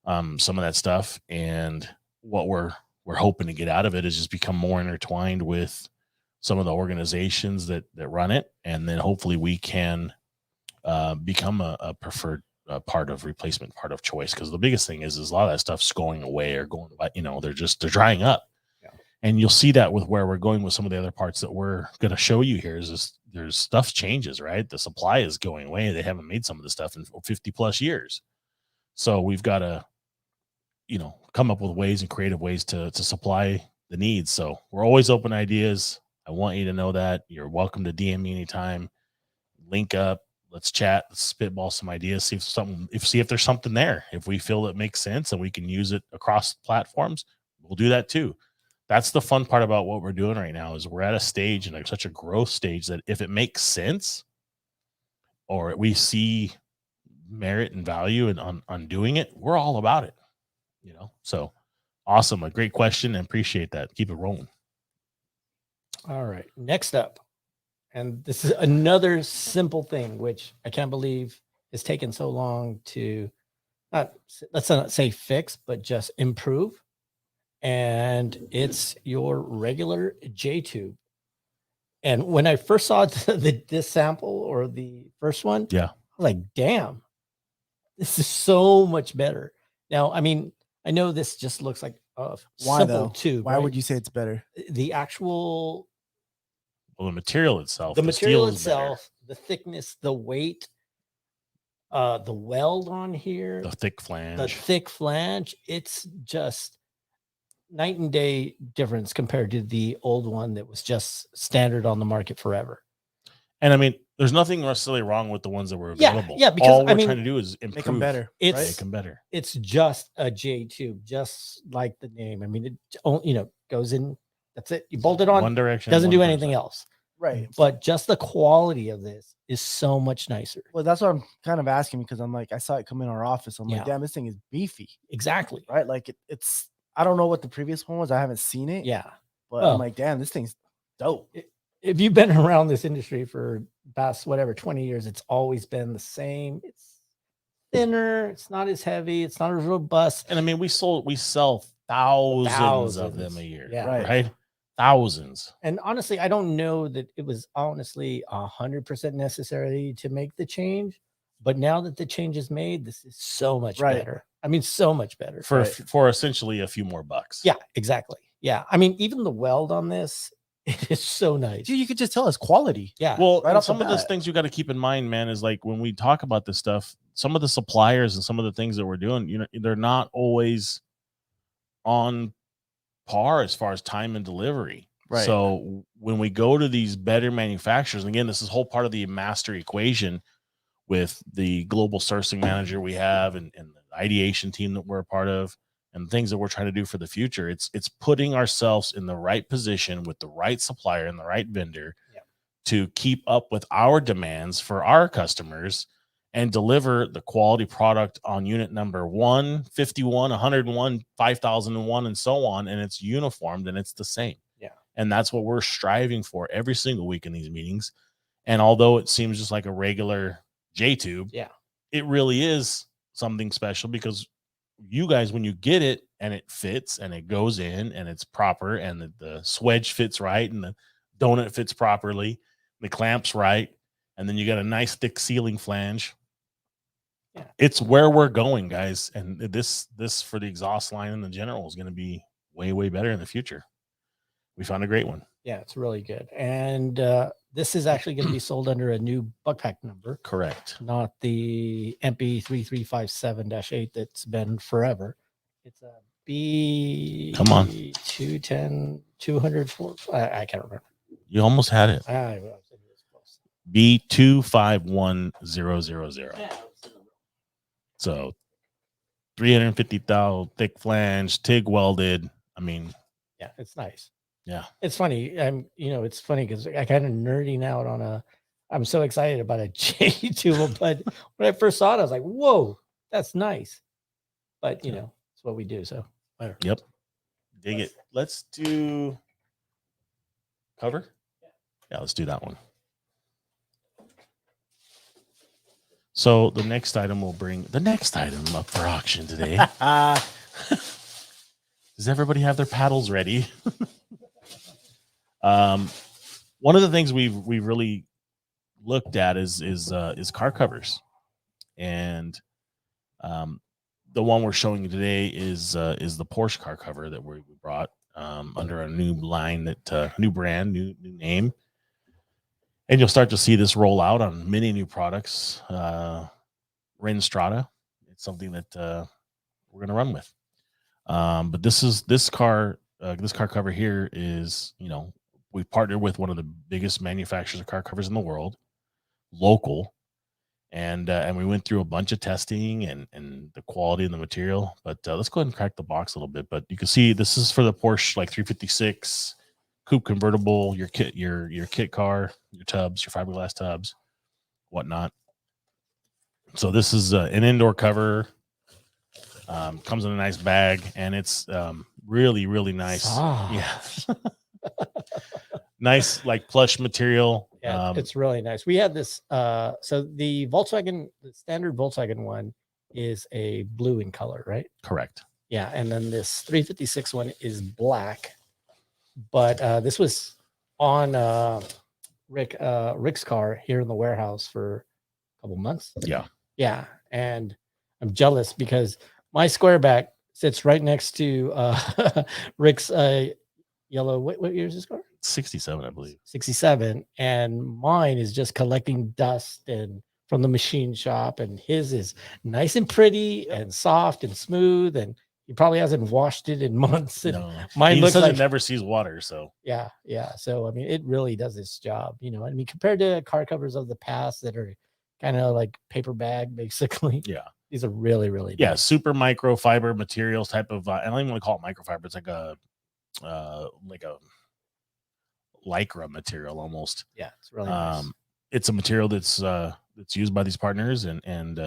some of that stuff, and what we're hoping to get out of it is just become more intertwined with some of the organizations that run it, and then hopefully we can become a preferred part of replacement, part of choice. Because the biggest thing is a lot of that stuff's going away, or going, they're drying up. Yeah. And you'll see that with where we're going with some of the other parts that we're going to show you here. There's stuff changes, right? The supply is going away. They haven't made some of the stuff in 50 plus years. So we've got to, come up with ways and creative ways to supply the needs. So we're always open to ideas. I want you to know that. You're welcome to DM me anytime. Link up. Let's chat. Let's spitball some ideas. See if there's something there. If we feel it makes sense and we can use it across platforms, we'll do that too. That's the fun part about what we're doing right now, is we're at a stage, and such a growth stage, that if it makes sense, or we see merit and value on doing it, we're all about it. So awesome. A great question, and appreciate that. Keep it rolling. All right. Next up, and this is another simple thing, which I can't believe it's taken so long to let's not say fix, but just improve. And it's your regular J-tube. And when I first saw this sample, or the first one, yeah, I was like, damn, this is so much better. Now, I mean, I know this just looks like a simple tube. Why would you say it's better? The actual, the material itself, the material itself, the thickness, the weight, the weld on here, the thick flange, it's just night and day difference compared to the old one that was just standard on the market forever. And I mean, there's nothing necessarily wrong with the ones that were available. Yeah, because all we're trying to do is improve, make them better. Make them better. It's just a J-tube, just like the name. I mean, it goes in. That's it. You bolt it on. One direction. Doesn't do anything else. Right. But just the quality of this is so much nicer. Well, that's what I'm kind of asking, because I'm like, I saw it come in our office. I'm like, damn, this thing is beefy. Exactly. Right. Like it's, I don't know what the previous one was. I haven't seen it. Yeah. But I'm like, damn, this thing's dope. If you've been around this industry for past 20 years, it's always been the same. It's thinner. It's not as heavy. It's not as robust. And I mean, we sell thousands of them a year. Yeah. Right. Thousands. And honestly, I don't know that it was honestly 100% necessary to make the change. But now that the change is made, this is so much better. I mean, so much better. For essentially a few more bucks. Yeah, exactly. Yeah. I mean, even the weld on this, it is so nice. You could just tell it's quality. Yeah. Well, right, some of those things you got to keep in mind, man, is like when we talk about this stuff, some of the suppliers and some of the things that we're doing, they're not always on par as far as time and delivery. Right. So when we go to these better manufacturers, and again, this is whole part of the master equation with the global sourcing manager we have, and the ideation team that we're a part of, and things that we're trying to do for the future. It's putting ourselves in the right position with the right supplier and the right vendor to keep up with our demands for our customers and deliver the quality product on unit number 151, 101, 5001, and so on. And it's uniformed and it's the same. Yeah. And that's what we're striving for every single week in these meetings. And although it seems just like a regular J-tube, it really is something special, because you guys, when you get it and it fits and it goes in and it's proper, and the swedge fits right, and the donut fits properly, the clamps right, and then you got a nice thick ceiling flange. Yeah. It's where we're going, guys. And this for the exhaust line in the general is going to be way better in the future. We found a great one. Yeah, it's really good. And this is actually going to be sold under a new bug pack number. Correct. Not the EMPI 3357-8 that's been forever. It's a B. Come on. 210, 204. I can't remember. You almost had it. B251000. So 350,000 thick flange, TIG welded. I mean, yeah, it's nice. Yeah, it's funny. It's funny because I kind of nerding out on I'm so excited about a J2, but when I first saw it, I was like, whoa, that's nice. But it's what we do. So whatever. Yep. Dig it. Let's do cover. Yeah, let's do that one. So the next item we'll bring the next item up for auction today. Does everybody have their paddles ready? One of the things we've really looked at is car covers, and the one we're showing you today is the Porsche car cover that we brought under a new line, that new brand, new name. And you'll start to see this roll out on many new products. Ren Strata. It's something that we're going to run with. But this car cover here is, we partnered with one of the biggest manufacturers of car covers in the world, local, and we went through a bunch of testing and the quality and the material. But let's go ahead and crack the box a little bit. But you can see this is for the Porsche 356 coupe convertible, your kit car, your tubs, your fiberglass tubs, whatnot. So this is an indoor cover. Comes in a nice bag, and it's really nice. Yeah. Nice, like plush material. Yeah, it's really nice. We had this. So the standard Volkswagen one is a blue in color, right? Correct. Yeah, and then this 356 one is black. But this was on Rick's car here in the warehouse for a couple months. Yeah, and I'm jealous because my squareback sits right next to Rick's yellow. What year is this car? 67, I believe. 67, and mine is just collecting dust and from the machine shop, and his is nice and pretty and soft and smooth, and he probably hasn't washed it in months. And no, mine looks like like it never sees water. So yeah. So I mean, it really does its job. Compared to car covers of the past that are kind of like paper bag, basically. Yeah, these are really nice. Super microfiber materials type of. I don't even want to call it microfiber. It's like a lycra material almost. Yeah, it's really nice. It's a material that's used by these partners, and and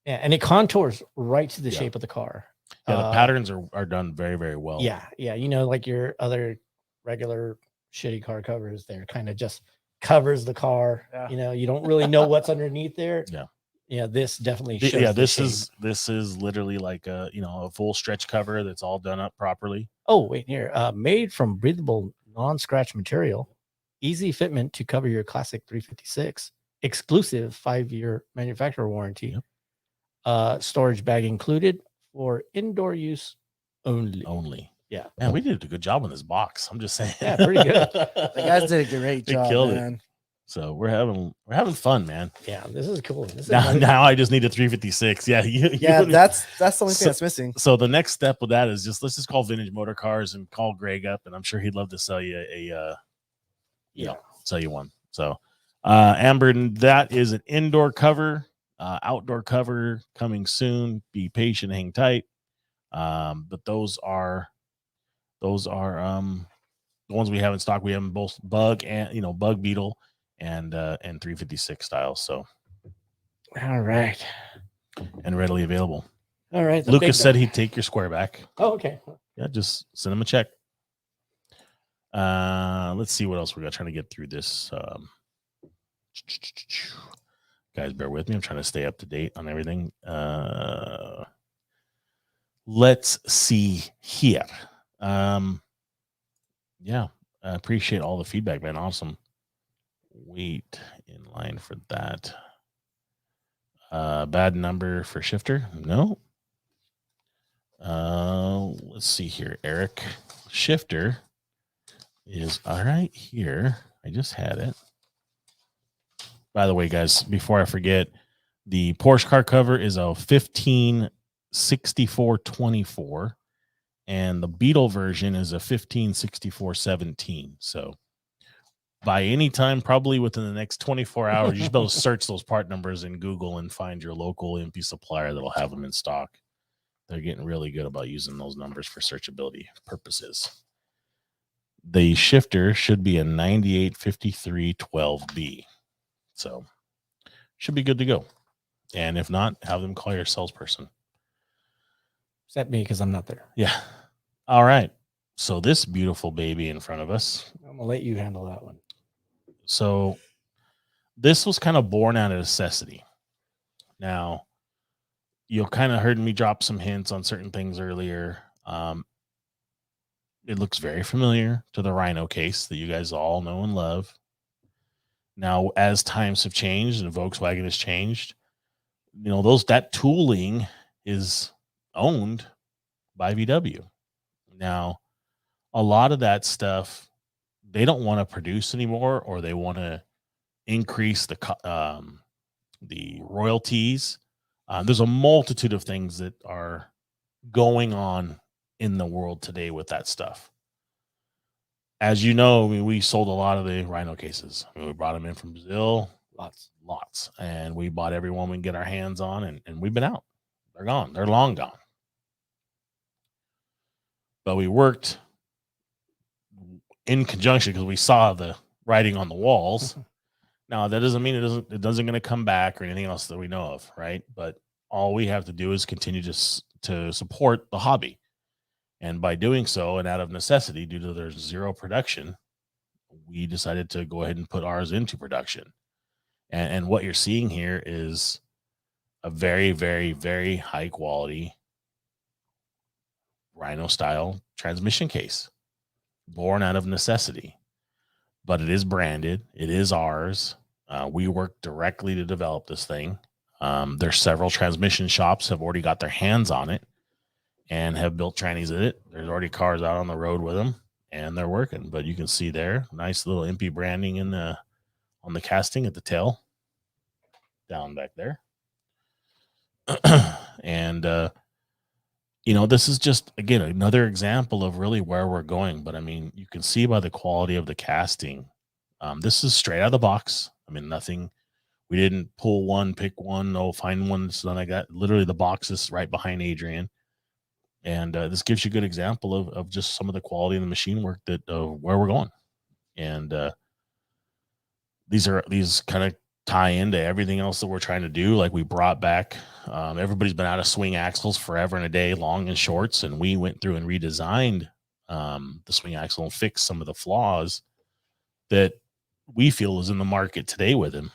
it contours right to the shape of the car. Yeah, the patterns are done very well. Yeah. Like your other regular shitty car covers, they're kind of just covers the car. Yeah. You don't really know what's underneath there. Yeah. This definitely shows this is literally like a full stretch cover that's all done up properly. Oh, wait here. Made from breathable non-scratch material, easy fitment to cover your classic 356, exclusive 5-year manufacturer warranty. Yep. Storage bag included for indoor use only. Yeah. Man, we did a good job on this box. I'm just saying. Yeah, pretty good. The guys did a great job. Killed it. So we're having fun, man. Yeah, this is cool. Now I just need a 356. Yeah. That's the only thing that's missing. So the next step with that is let's just call Vintage Motor Cars and call Greg up, and I'm sure he'd love to sell you sell you one. So Amber, that is an indoor cover. Outdoor cover coming soon. Be patient, hang tight. But those are the ones we have in stock. We have both bug and bug beetle and 356 styles. So all right, and readily available. All right. Lucas said he'd take your square back. Oh, okay. Yeah, just send him a check. Let's see what else we got. Trying to get through this. Guys, bear with me. I'm trying to stay up to date on everything. Let's see here. Yeah, I appreciate all the feedback, man. Awesome. wait in line for that. Bad number for shifter? No. Let's see here. Eric shifter is all right here. I just had it. By the way, guys, before I forget, the Porsche car cover is a 156424, and the Beetle version is a 156417. So by any time, probably within the next 24 hours, you should be able to search those part numbers in Google and find your local EMPI supplier that'll have them in stock. They're getting really good about using those numbers for searchability purposes. The shifter should be a 985312B. So should be good to go. And if not, have them call your salesperson. Except me, because I'm not there. Yeah. All right. So this beautiful baby in front of us. I'm gonna let you handle that one. So this was kind of born out of necessity. Now, you kind of heard me drop some hints on certain things earlier. It looks very familiar to the Rhino case that you guys all know and love. Now, as times have changed and Volkswagen has changed, that tooling is owned by VW. Now, a lot of that stuff they don't want to produce anymore, or they want to increase the royalties. There's a multitude of things that are going on in the world today with that stuff. As you know, we sold a lot of the Rhino cases. We brought them in from Brazil, lots. And we bought every one we can get our hands on, and we've been out. They're gone. They're long gone. But we worked in conjunction because we saw the writing on the walls. Now, that doesn't mean it doesn't going to come back or anything else that we know of, right? But all we have to do is continue to support the hobby. And by doing so, and out of necessity, due to there's zero production, we decided to go ahead and put ours into production. And what you're seeing here is a very, very, very high quality Rhino style transmission case, born out of necessity. But it is branded. It is ours. We work directly to develop this thing. There's several transmission shops have already got their hands on it and have built trannies in it. There's already cars out on the road with them, and they're working. But you can see there, nice little EMPI branding on the casting at the tail, down back there. And this is just, again, another example of really where we're going. But I mean, you can see by the quality of the casting, this is straight out of the box. I mean, nothing. We didn't pull one, pick one, find one, something like that. Literally, the box is right behind Adrian. And this gives you a good example of just some of the quality of the machine work that where we're going. And these kind of tie into everything else that we're trying to do. Like, we brought back, everybody's been out of swing axles forever and a day, long and shorts. And we went through and redesigned the swing axle and fixed some of the flaws that we feel is in the market today with him.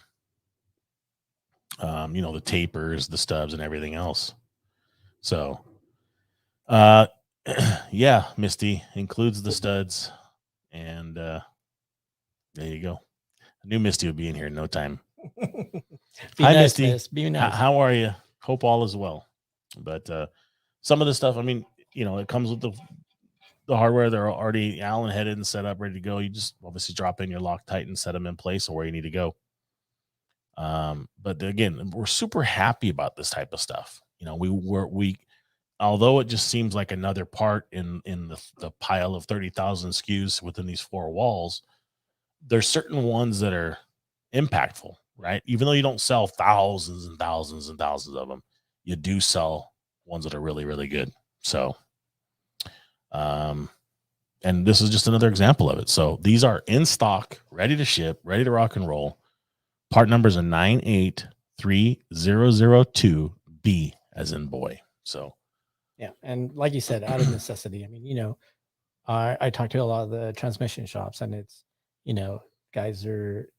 The tapers, the stubs, and everything else. So, yeah, Misty includes the studs, and there you go. I knew Misty would be in here in no time. Hi, nice, Misty. Miss. Be nice. How are you? Hope all is well. But some of the stuff, I mean, it comes with the hardware. They're already Allen headed and set up, ready to go. You just obviously drop in your Loctite and set them in place or where you need to go. But again, we're super happy about this type of stuff. Although it just seems like another part in the pile of 30,000 SKUs within these four walls, there's certain ones that are impactful, right? Even though you don't sell thousands and thousands and thousands of them, you do sell ones that are really, really good. So, and this is just another example of it. So these are in stock, ready to ship, ready to rock and roll. Part numbers are 983002B as in boy. So, yeah. And like you said, out of necessity. I mean, I talked to a lot of the transmission shops, and it's, guys are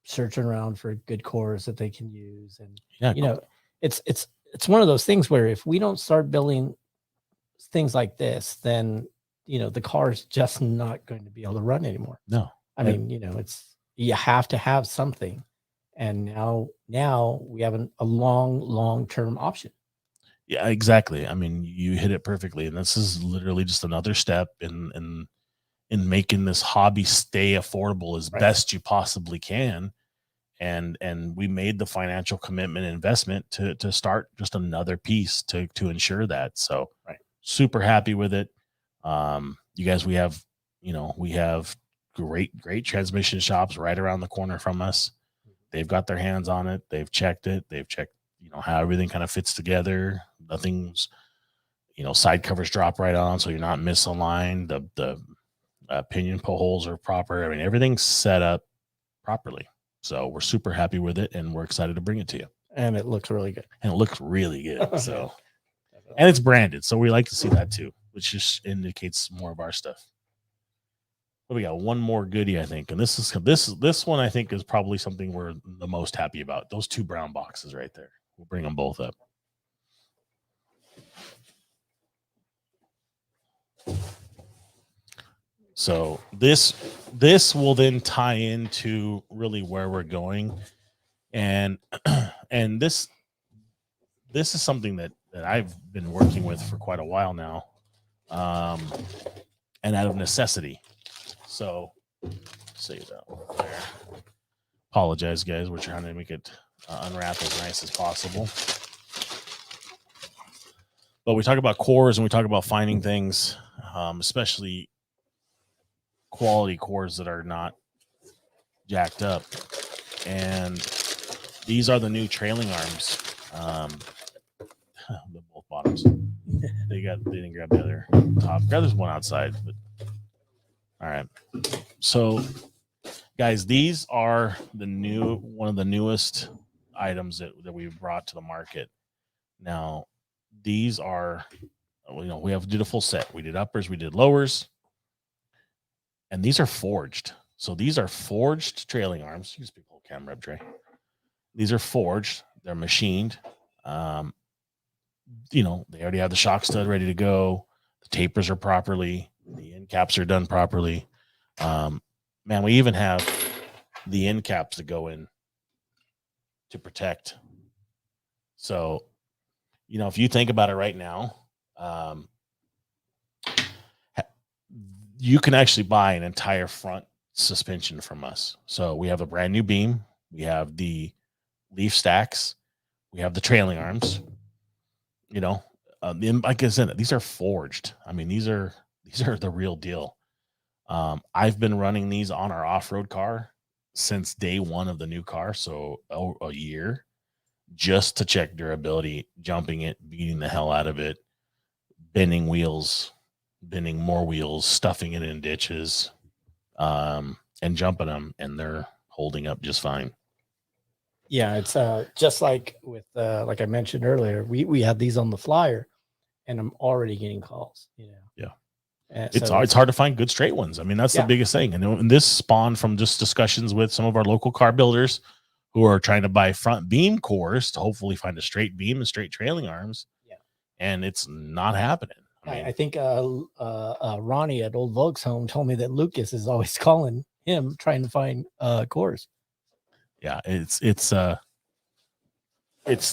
searching around for good cores that they can use. And, it's one of those things where if we don't start building things like this, then, the car is just not going to be able to run anymore. No. I mean, you have to have something. And now we have a long-term option. Yeah, exactly. I mean, you hit it perfectly. And this is literally just another step in making this hobby stay affordable as best you possibly can. And we made the financial commitment and investment to start just another piece to ensure that. So super happy with it. You guys, we have great transmission shops right around the corner from us. They've got their hands on it. They've checked it. They've checked, how everything kind of fits together. Nothing's, side covers drop right on, so you're not misaligned. The pinion pull holes are proper. I mean, everything's set up properly. So we're super happy with it, and we're excited to bring it to you. And it looks really good. So, and it's branded, so we like to see that too, which just indicates more of our stuff. But we got one more goodie, I think, and this one I think is probably something we're the most happy about. Those 2 brown boxes right there. We'll bring them both up. So this will then tie into really where we're going, and this is something that I've been working with for quite a while now, and out of necessity. So save that one there. Apologize, guys. We're trying to make it unwrap as nice as possible. But we talk about cores and we talk about finding things, especially quality cores that are not jacked up. And these are the new trailing arms. The both bottoms. They didn't grab the other top. There's one outside, but all right. So guys, these are one of the newest items that we've brought to the market. Now, these are, we did a full set. We did uppers, we did lowers, and these are forged. So these are forged trailing arms. Use the whole camera up, Trey. These are forged. They're machined. They already have the shock stud ready to go. The tapers are properly. The end caps are done properly. Man, we even have the end caps that go in to protect. So, if you think about it right now, you can actually buy an entire front suspension from us. So we have a brand new beam. We have the leaf stacks. We have the trailing arms. Like I said, these are forged. I mean, these are the real deal. I've been running these on our off-road car since day one of the new car, so a year, just to check durability, jumping it, beating the hell out of it, bending wheels, bending more wheels, stuffing it in ditches, and jumping them, and they're holding up just fine. Yeah, it's just like with like I mentioned earlier, we had these on the flyer, and I'm already getting calls. Yeah. It's hard to find good straight ones. I mean, that's the biggest thing. And this spawned from just discussions with some of our local car builders who are trying to buy front beam cores to hopefully find a straight beam and straight trailing arms. Yeah. And it's not happening. I think Ronnie at Old Volk's Home told me that Lucas is always calling him trying to find cores. Yeah, it's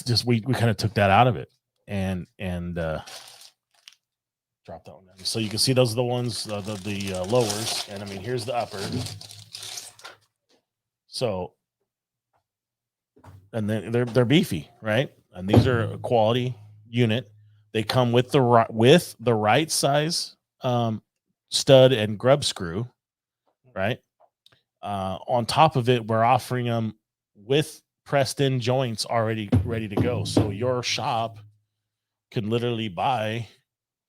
just we kind of took that out of it and drop that one down. So you can see those are the ones, the lowers, and I mean here's the upper. So, and then they're beefy, right? And these are a quality unit. They come with the right size stud and grub screw, right? On top of it, we're offering them with pressed in joints already ready to go. So your shop can literally buy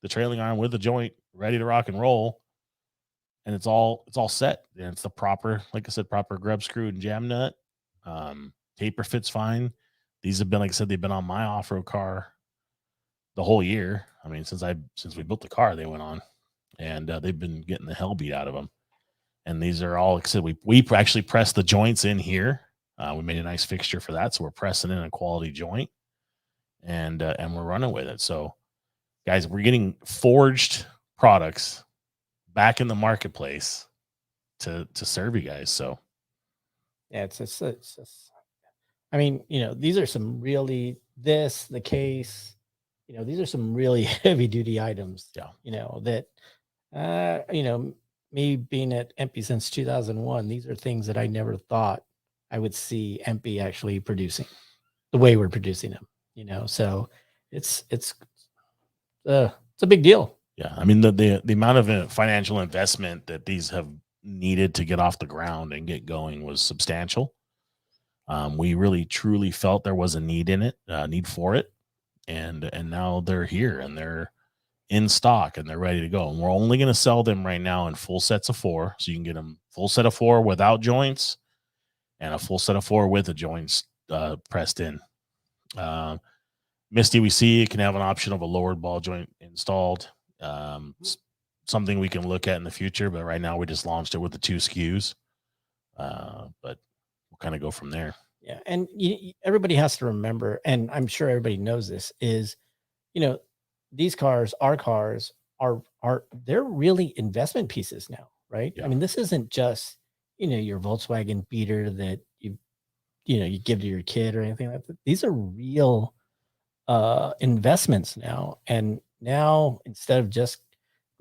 the trailing arm with the joint ready to rock and roll, and it's all set. And it's the proper, like I said, proper grub screw and jam nut. Taper fits fine. These have been, like I said, they've been on my off-road car the whole year. I mean, since we built the car, they went on, and they've been getting the hell beat out of them. And these are all, like I said, we actually pressed the joints in here. We made a nice fixture for that, so we're pressing in a quality joint, and we're running with it. So, guys, we're getting forged products back in the marketplace to serve you guys. So, Yeah, it's just, I mean, these are some really the case, these are some really heavy duty items. Yeah. That me being at EMPI since 2001, these are things that I never thought I would see EMPI actually producing the way we're producing them. So it's a big deal. Yeah, I mean the amount of financial investment that these have needed to get off the ground and get going was substantial. We really truly felt there was a need for it, and now they're here and they're in stock and they're ready to go. And we're only going to sell them right now in full sets of 4, so you can get them full set of 4 without joints and a full set of 4 with the joints pressed in. Misty, we see it can have an option of a lowered ball joint installed. Something we can look at in the future, but right now we just launched it with the 2 SKUs. But we'll kind of go from there. Yeah, and everybody has to remember, and I'm sure everybody knows this, is these cars, our cars, are they're really investment pieces now, right? Yeah. I mean, this isn't just your Volkswagen beater that you give to your kid or anything like that. These are real investments now. And now, instead of just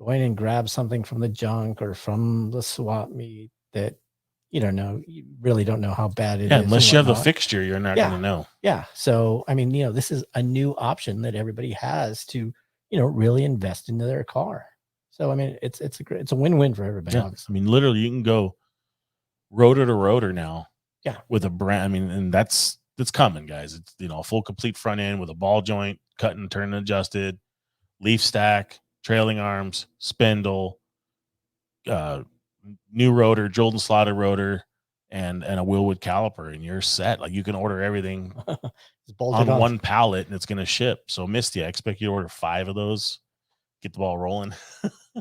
going and grab something from the junk or from the swap meet that you really don't know how bad it is. Unless you have the fixture, you're not going to know. Yeah. So, I mean, this is a new option that everybody has to, really invest into their car. So, I mean, it's a win-win for everybody. Yeah. Obviously. I mean, literally, you can go rotor to rotor now. Yeah. With a brand. I mean, and that's coming, guys. It's a full complete front end with a ball joint, cut and turn and adjusted, leaf stack, trailing arms, spindle, new rotor, Jordan slotted rotor, and a Willwood caliper, and you're set. Like, you can order everything on one pallet and it's going to ship. So Misty, I expect you to order 5 of those, get the ball rolling.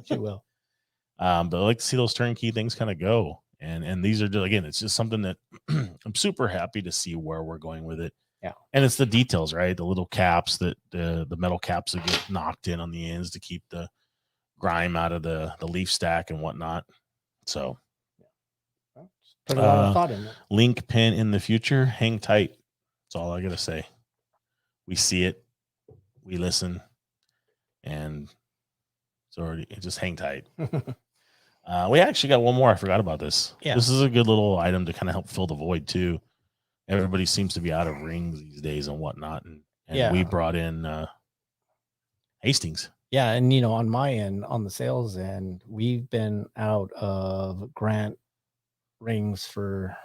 She will. But I like to see those turnkey things kind of go. And these are just, again, it's just something that I'm super happy to see where we're going with it. Yeah. And it's the details, right? The little caps that the metal caps that get knocked in on the ends to keep the grime out of the leaf stack and whatnot. So put a lot of thought in it. Link pin in the future, hang tight. That's all I gotta say. We see it, we listen, and just hang tight. We actually got one more. I forgot about this. Yeah. This is a good little item to kind of help fill the void too. Everybody seems to be out of rings these days and whatnot. And we brought in Hastings. Yeah. And, on my end, on the sales end, we've been out of Grant rings for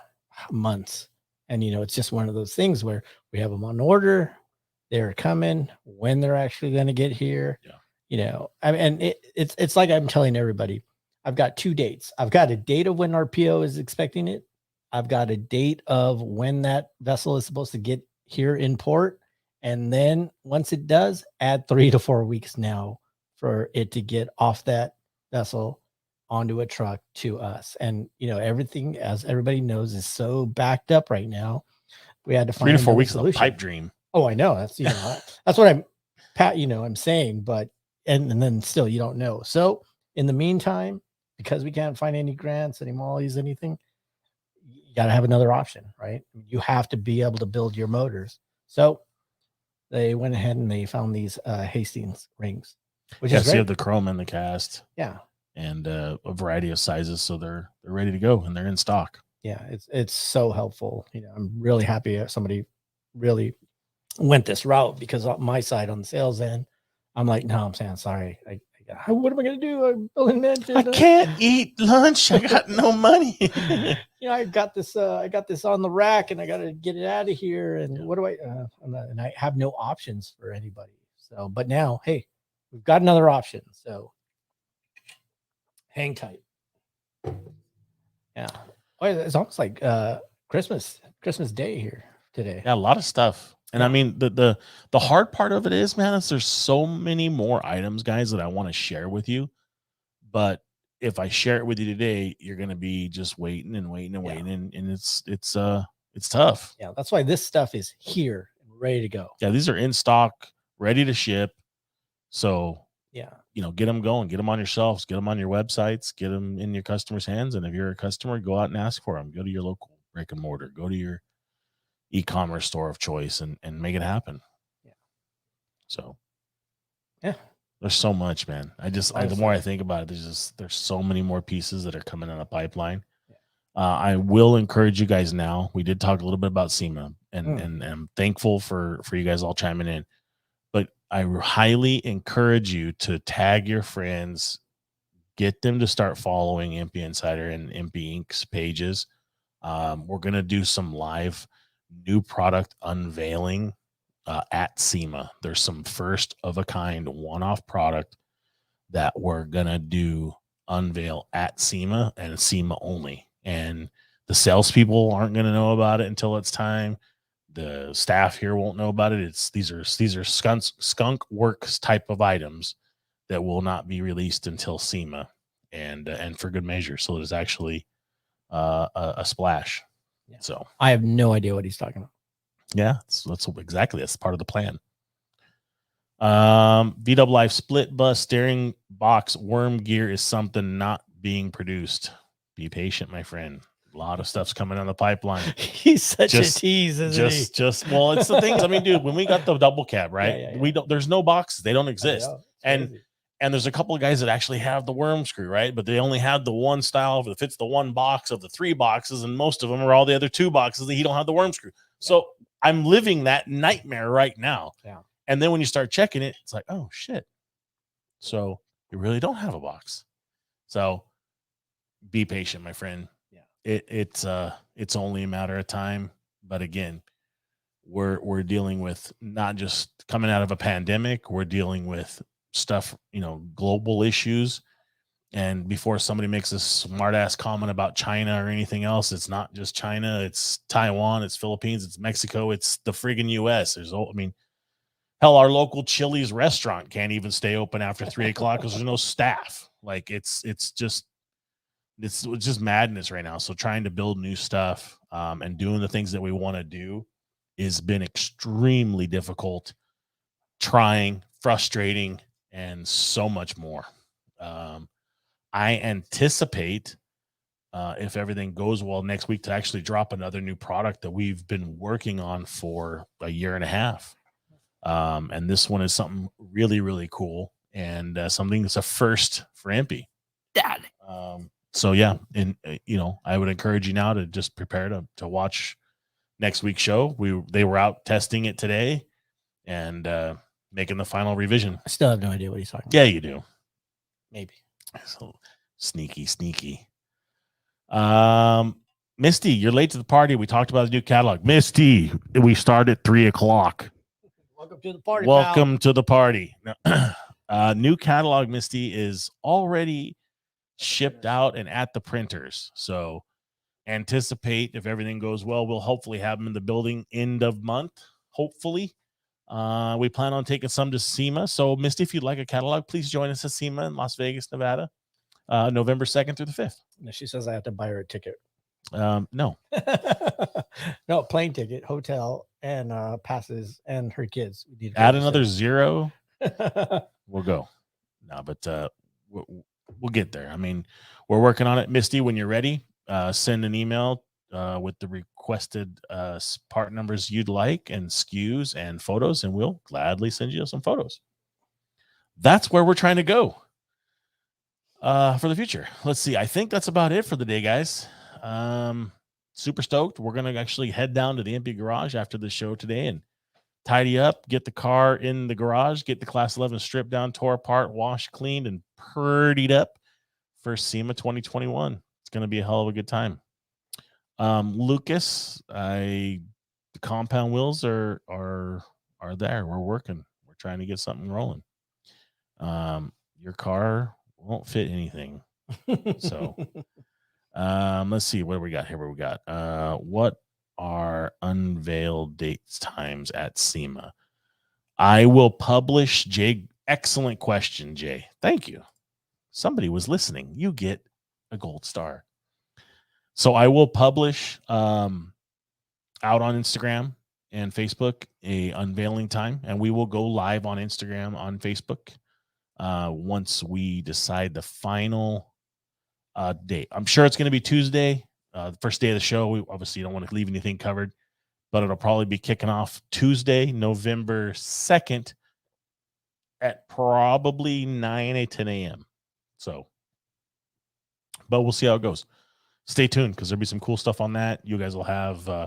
months. And, it's just one of those things where we have them on order. They're coming when they're actually going to get here. Yeah. I mean, and it's like I'm telling everybody, I've got 2 dates. I've got a date of when our PO is expecting it. I've got a date of when that vessel is supposed to get here in port. And then once it does, add 3 to 4 weeks now for it to get off that vessel onto a truck to us. And, everything, as everybody knows, is so backed up right now. We had to find 3 to 4 weeks solution. is a pipe dream. Oh, I know. That's, that's what I'm saying, but, and then still you don't know. So in the meantime, because we can't find any grants, any mollies, anything, you got to have another option, right? You have to be able to build your motors. So they went ahead and they found these Hastings rings, which is great. So you have the chrome and the cast. Yeah. And a variety of sizes. So they're ready to go and they're in stock. Yeah. It's so helpful. I'm really happy that somebody really went this route, because on my side, on the sales end, I'm like, no, I'm saying, sorry. What am I going to do? I'm building engine. I can't eat lunch. I got no money. I got this on the rack and I got to get it out of here. And what do and I have no options for anybody. So, but now, hey, we've got another option. So hang tight. Yeah. Oh, it's almost like Christmas Day here today. Yeah, a lot of stuff. And I mean, the hard part of it is, man, is there's so many more items, guys, that I want to share with you. But if I share it with you today, you're going to be just waiting and waiting and waiting. And it's tough. Yeah. That's why this stuff is here and ready to go. Yeah. These are in stock, ready to ship. So, yeah, get them going, get them on your shelves, get them on your websites, get them in your customers' hands. And if you're a customer, go out and ask for them. Go to your local brick and mortar. Go to your e-commerce store of choice and make it happen. Yeah. So yeah, there's so much, man. The more I think about it, there's so many more pieces that are coming in the pipeline. Yeah. I will encourage you guys now. We did talk a little bit about SEMA, and I'm thankful for you guys all chiming in. But I highly encourage you to tag your friends, get them to start following EMPI Insider and EMPI Inc.'s pages. We're going to do some live new product unveiling at SEMA. There's some first of a kind one-off product that we're going to unveil at SEMA and SEMA only. And the salespeople aren't going to know about it until it's time. The staff here won't know about it. These are skunk works type of items that will not be released until SEMA, and for good measure. So there's actually a splash. Yeah. So I have no idea what he's talking about. Yeah, that's part of the plan. VW Life split bus steering box worm gear is something not being produced. Be patient, my friend. A lot of stuff's coming on the pipeline. He's such a tease, isn't he? Well, it's the things. I mean, dude, when we got the double cab, right? Yeah. There's no boxes. They don't exist. And crazy. And there's a couple of guys that actually have the worm screw, right? But they only have the one style that fits the one box of the 3 boxes, and most of them are all the other 2 boxes that he don't have the worm screw. Yeah. So I'm living that nightmare right now. Yeah. And then when you start checking it, it's like, oh shit. So you really don't have a box. So be patient, my friend. Yeah. It's only a matter of time. But again, we're dealing with not just coming out of a pandemic, we're dealing with stuff, global issues. And before somebody makes a smart ass comment about China or anything else, it's not just China, it's Taiwan, it's Philippines, it's Mexico, it's the friggin' US. Hell, our local Chili's restaurant can't even stay open after 3 o'clock because there's no staff. Like it's just madness right now. So trying to build new stuff and doing the things that we want to do has been extremely difficult, trying, frustrating, and so much more. I anticipate, if everything goes well, next week to actually drop another new product that we've been working on for a year and a half. And this one is something really, really cool and something that's a first for EMPI. So yeah, and I would encourage you now to just prepare to watch next week's show. They were out testing it today and making the final revision. I still have no idea what he's talking about. Yeah, you do. Maybe. So sneaky. Misty, you're late to the party. We talked about the new catalog. Misty, we start at 3 o'clock. Welcome to the party. Welcome to the party. New catalog, Misty, is already shipped out and at the printers. So anticipate, if everything goes well, we'll hopefully have them in the building end of month. Hopefully. We plan on taking some to SEMA. So, Misty, if you'd like a catalog, please join us at SEMA in Las Vegas, Nevada, November 2nd through the 5th. No, she says I have to buy her a ticket. No. No, plane ticket, hotel, and passes, and her kids. We need to add another 0. We'll go. No, but we'll get there. I mean, we're working on it. Misty, when you're ready, send an email with the requested part numbers you'd like and SKUs and photos, and we'll gladly send you some photos. That's where we're trying to go for the future. Let's see. I think that's about it for the day, guys. Super stoked. We're going to actually head down to the EMPI garage after the show today and tidy up, get the car in the garage, get the Class 11 stripped down, tore apart, washed, cleaned, and purdied up for SEMA 2021. It's going to be a hell of a good time. Lucas, the compound wheels are there. We're working. We're trying to get something rolling. Your car won't fit anything. So let's see what we got here. What are unveiled dates times at SEMA? I will publish, Jay. Excellent question, Jay. Thank you. Somebody was listening. You get a gold star. So I will publish out on Instagram and Facebook a unveiling time, and we will go live on Instagram, on Facebook once we decide the final date. I'm sure it's going to be Tuesday. The first day of the show, we obviously don't want to leave anything covered, but it'll probably be kicking off Tuesday, November 2nd at probably 9 a 10 a.m. So, but we'll see how it goes. Stay tuned because there'll be some cool stuff on that. You guys will have, we're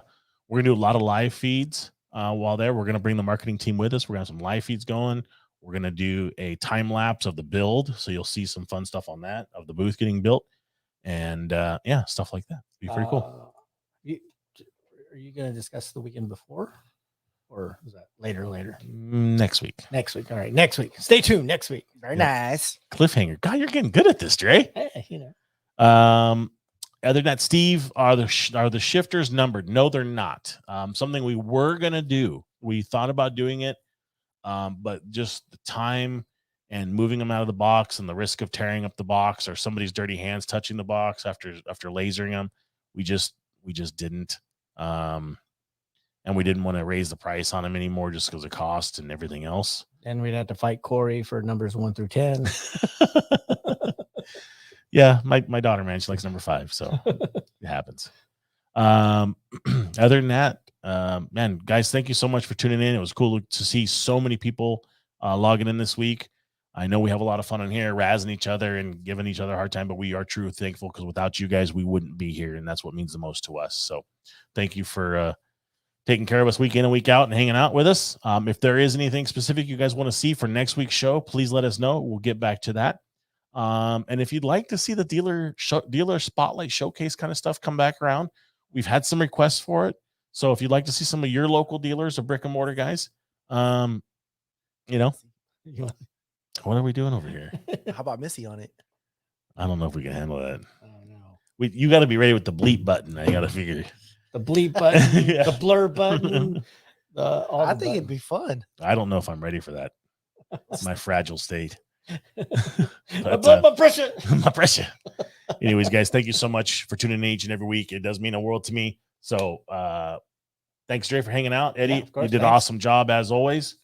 going to do a lot of live feeds while there. We're going to bring the marketing team with us. We're going to have some live feeds going. We're going to do a time lapse of the build. So you'll see some fun stuff on that of the booth getting built. And yeah, stuff like that. Be pretty cool. Are you going to discuss the weekend before? Or is that later? Next week. All right. Next week. Stay tuned. Next week. Very nice. Cliffhanger. God, you're getting good at this, Dre. Hey, Other than that, Steve, are the shifters numbered? No, they're not. Something we were going to do. We thought about doing it, but just the time and moving them out of the box and the risk of tearing up the box or somebody's dirty hands touching the box after lasering them, we just didn't. And we didn't want to raise the price on them anymore just because of cost and everything else. And we'd have to fight Corey for numbers 1 through 10. Yeah, my daughter, man, she likes number 5, so it happens. Other than that, man, guys, thank you so much for tuning in. It was cool to see so many people logging in this week. I know we have a lot of fun in here, razzing each other and giving each other a hard time, but we are truly thankful because without you guys, we wouldn't be here, and that's what means the most to us. So thank you for taking care of us week in and week out and hanging out with us. If there is anything specific you guys want to see for next week's show, please let us know. We'll get back to that. And if you'd like to see the dealer spotlight showcase kind of stuff come back around, we've had some requests for it. So if you'd like to see some of your local dealers or brick and mortar guys, what are we doing over here? How about Missy on it? I don't know if we can handle that. I don't know. You got to be ready with the bleep button. I got to figure the bleep button, yeah. the blur button. I think it'd be fun. I don't know if I'm ready for that. It's my fragile state. But, my pressure. My pressure. Anyways, guys, thank you so much for tuning in each and every week. It does mean a world to me. So thanks, Dre, for hanging out. Eddie, you did an awesome job as always.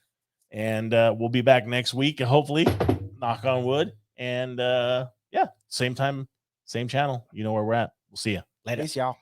And we'll be back next week, hopefully, knock on wood. And yeah, same time, same channel. You know where we're at. We'll see you later. Peace, y'all.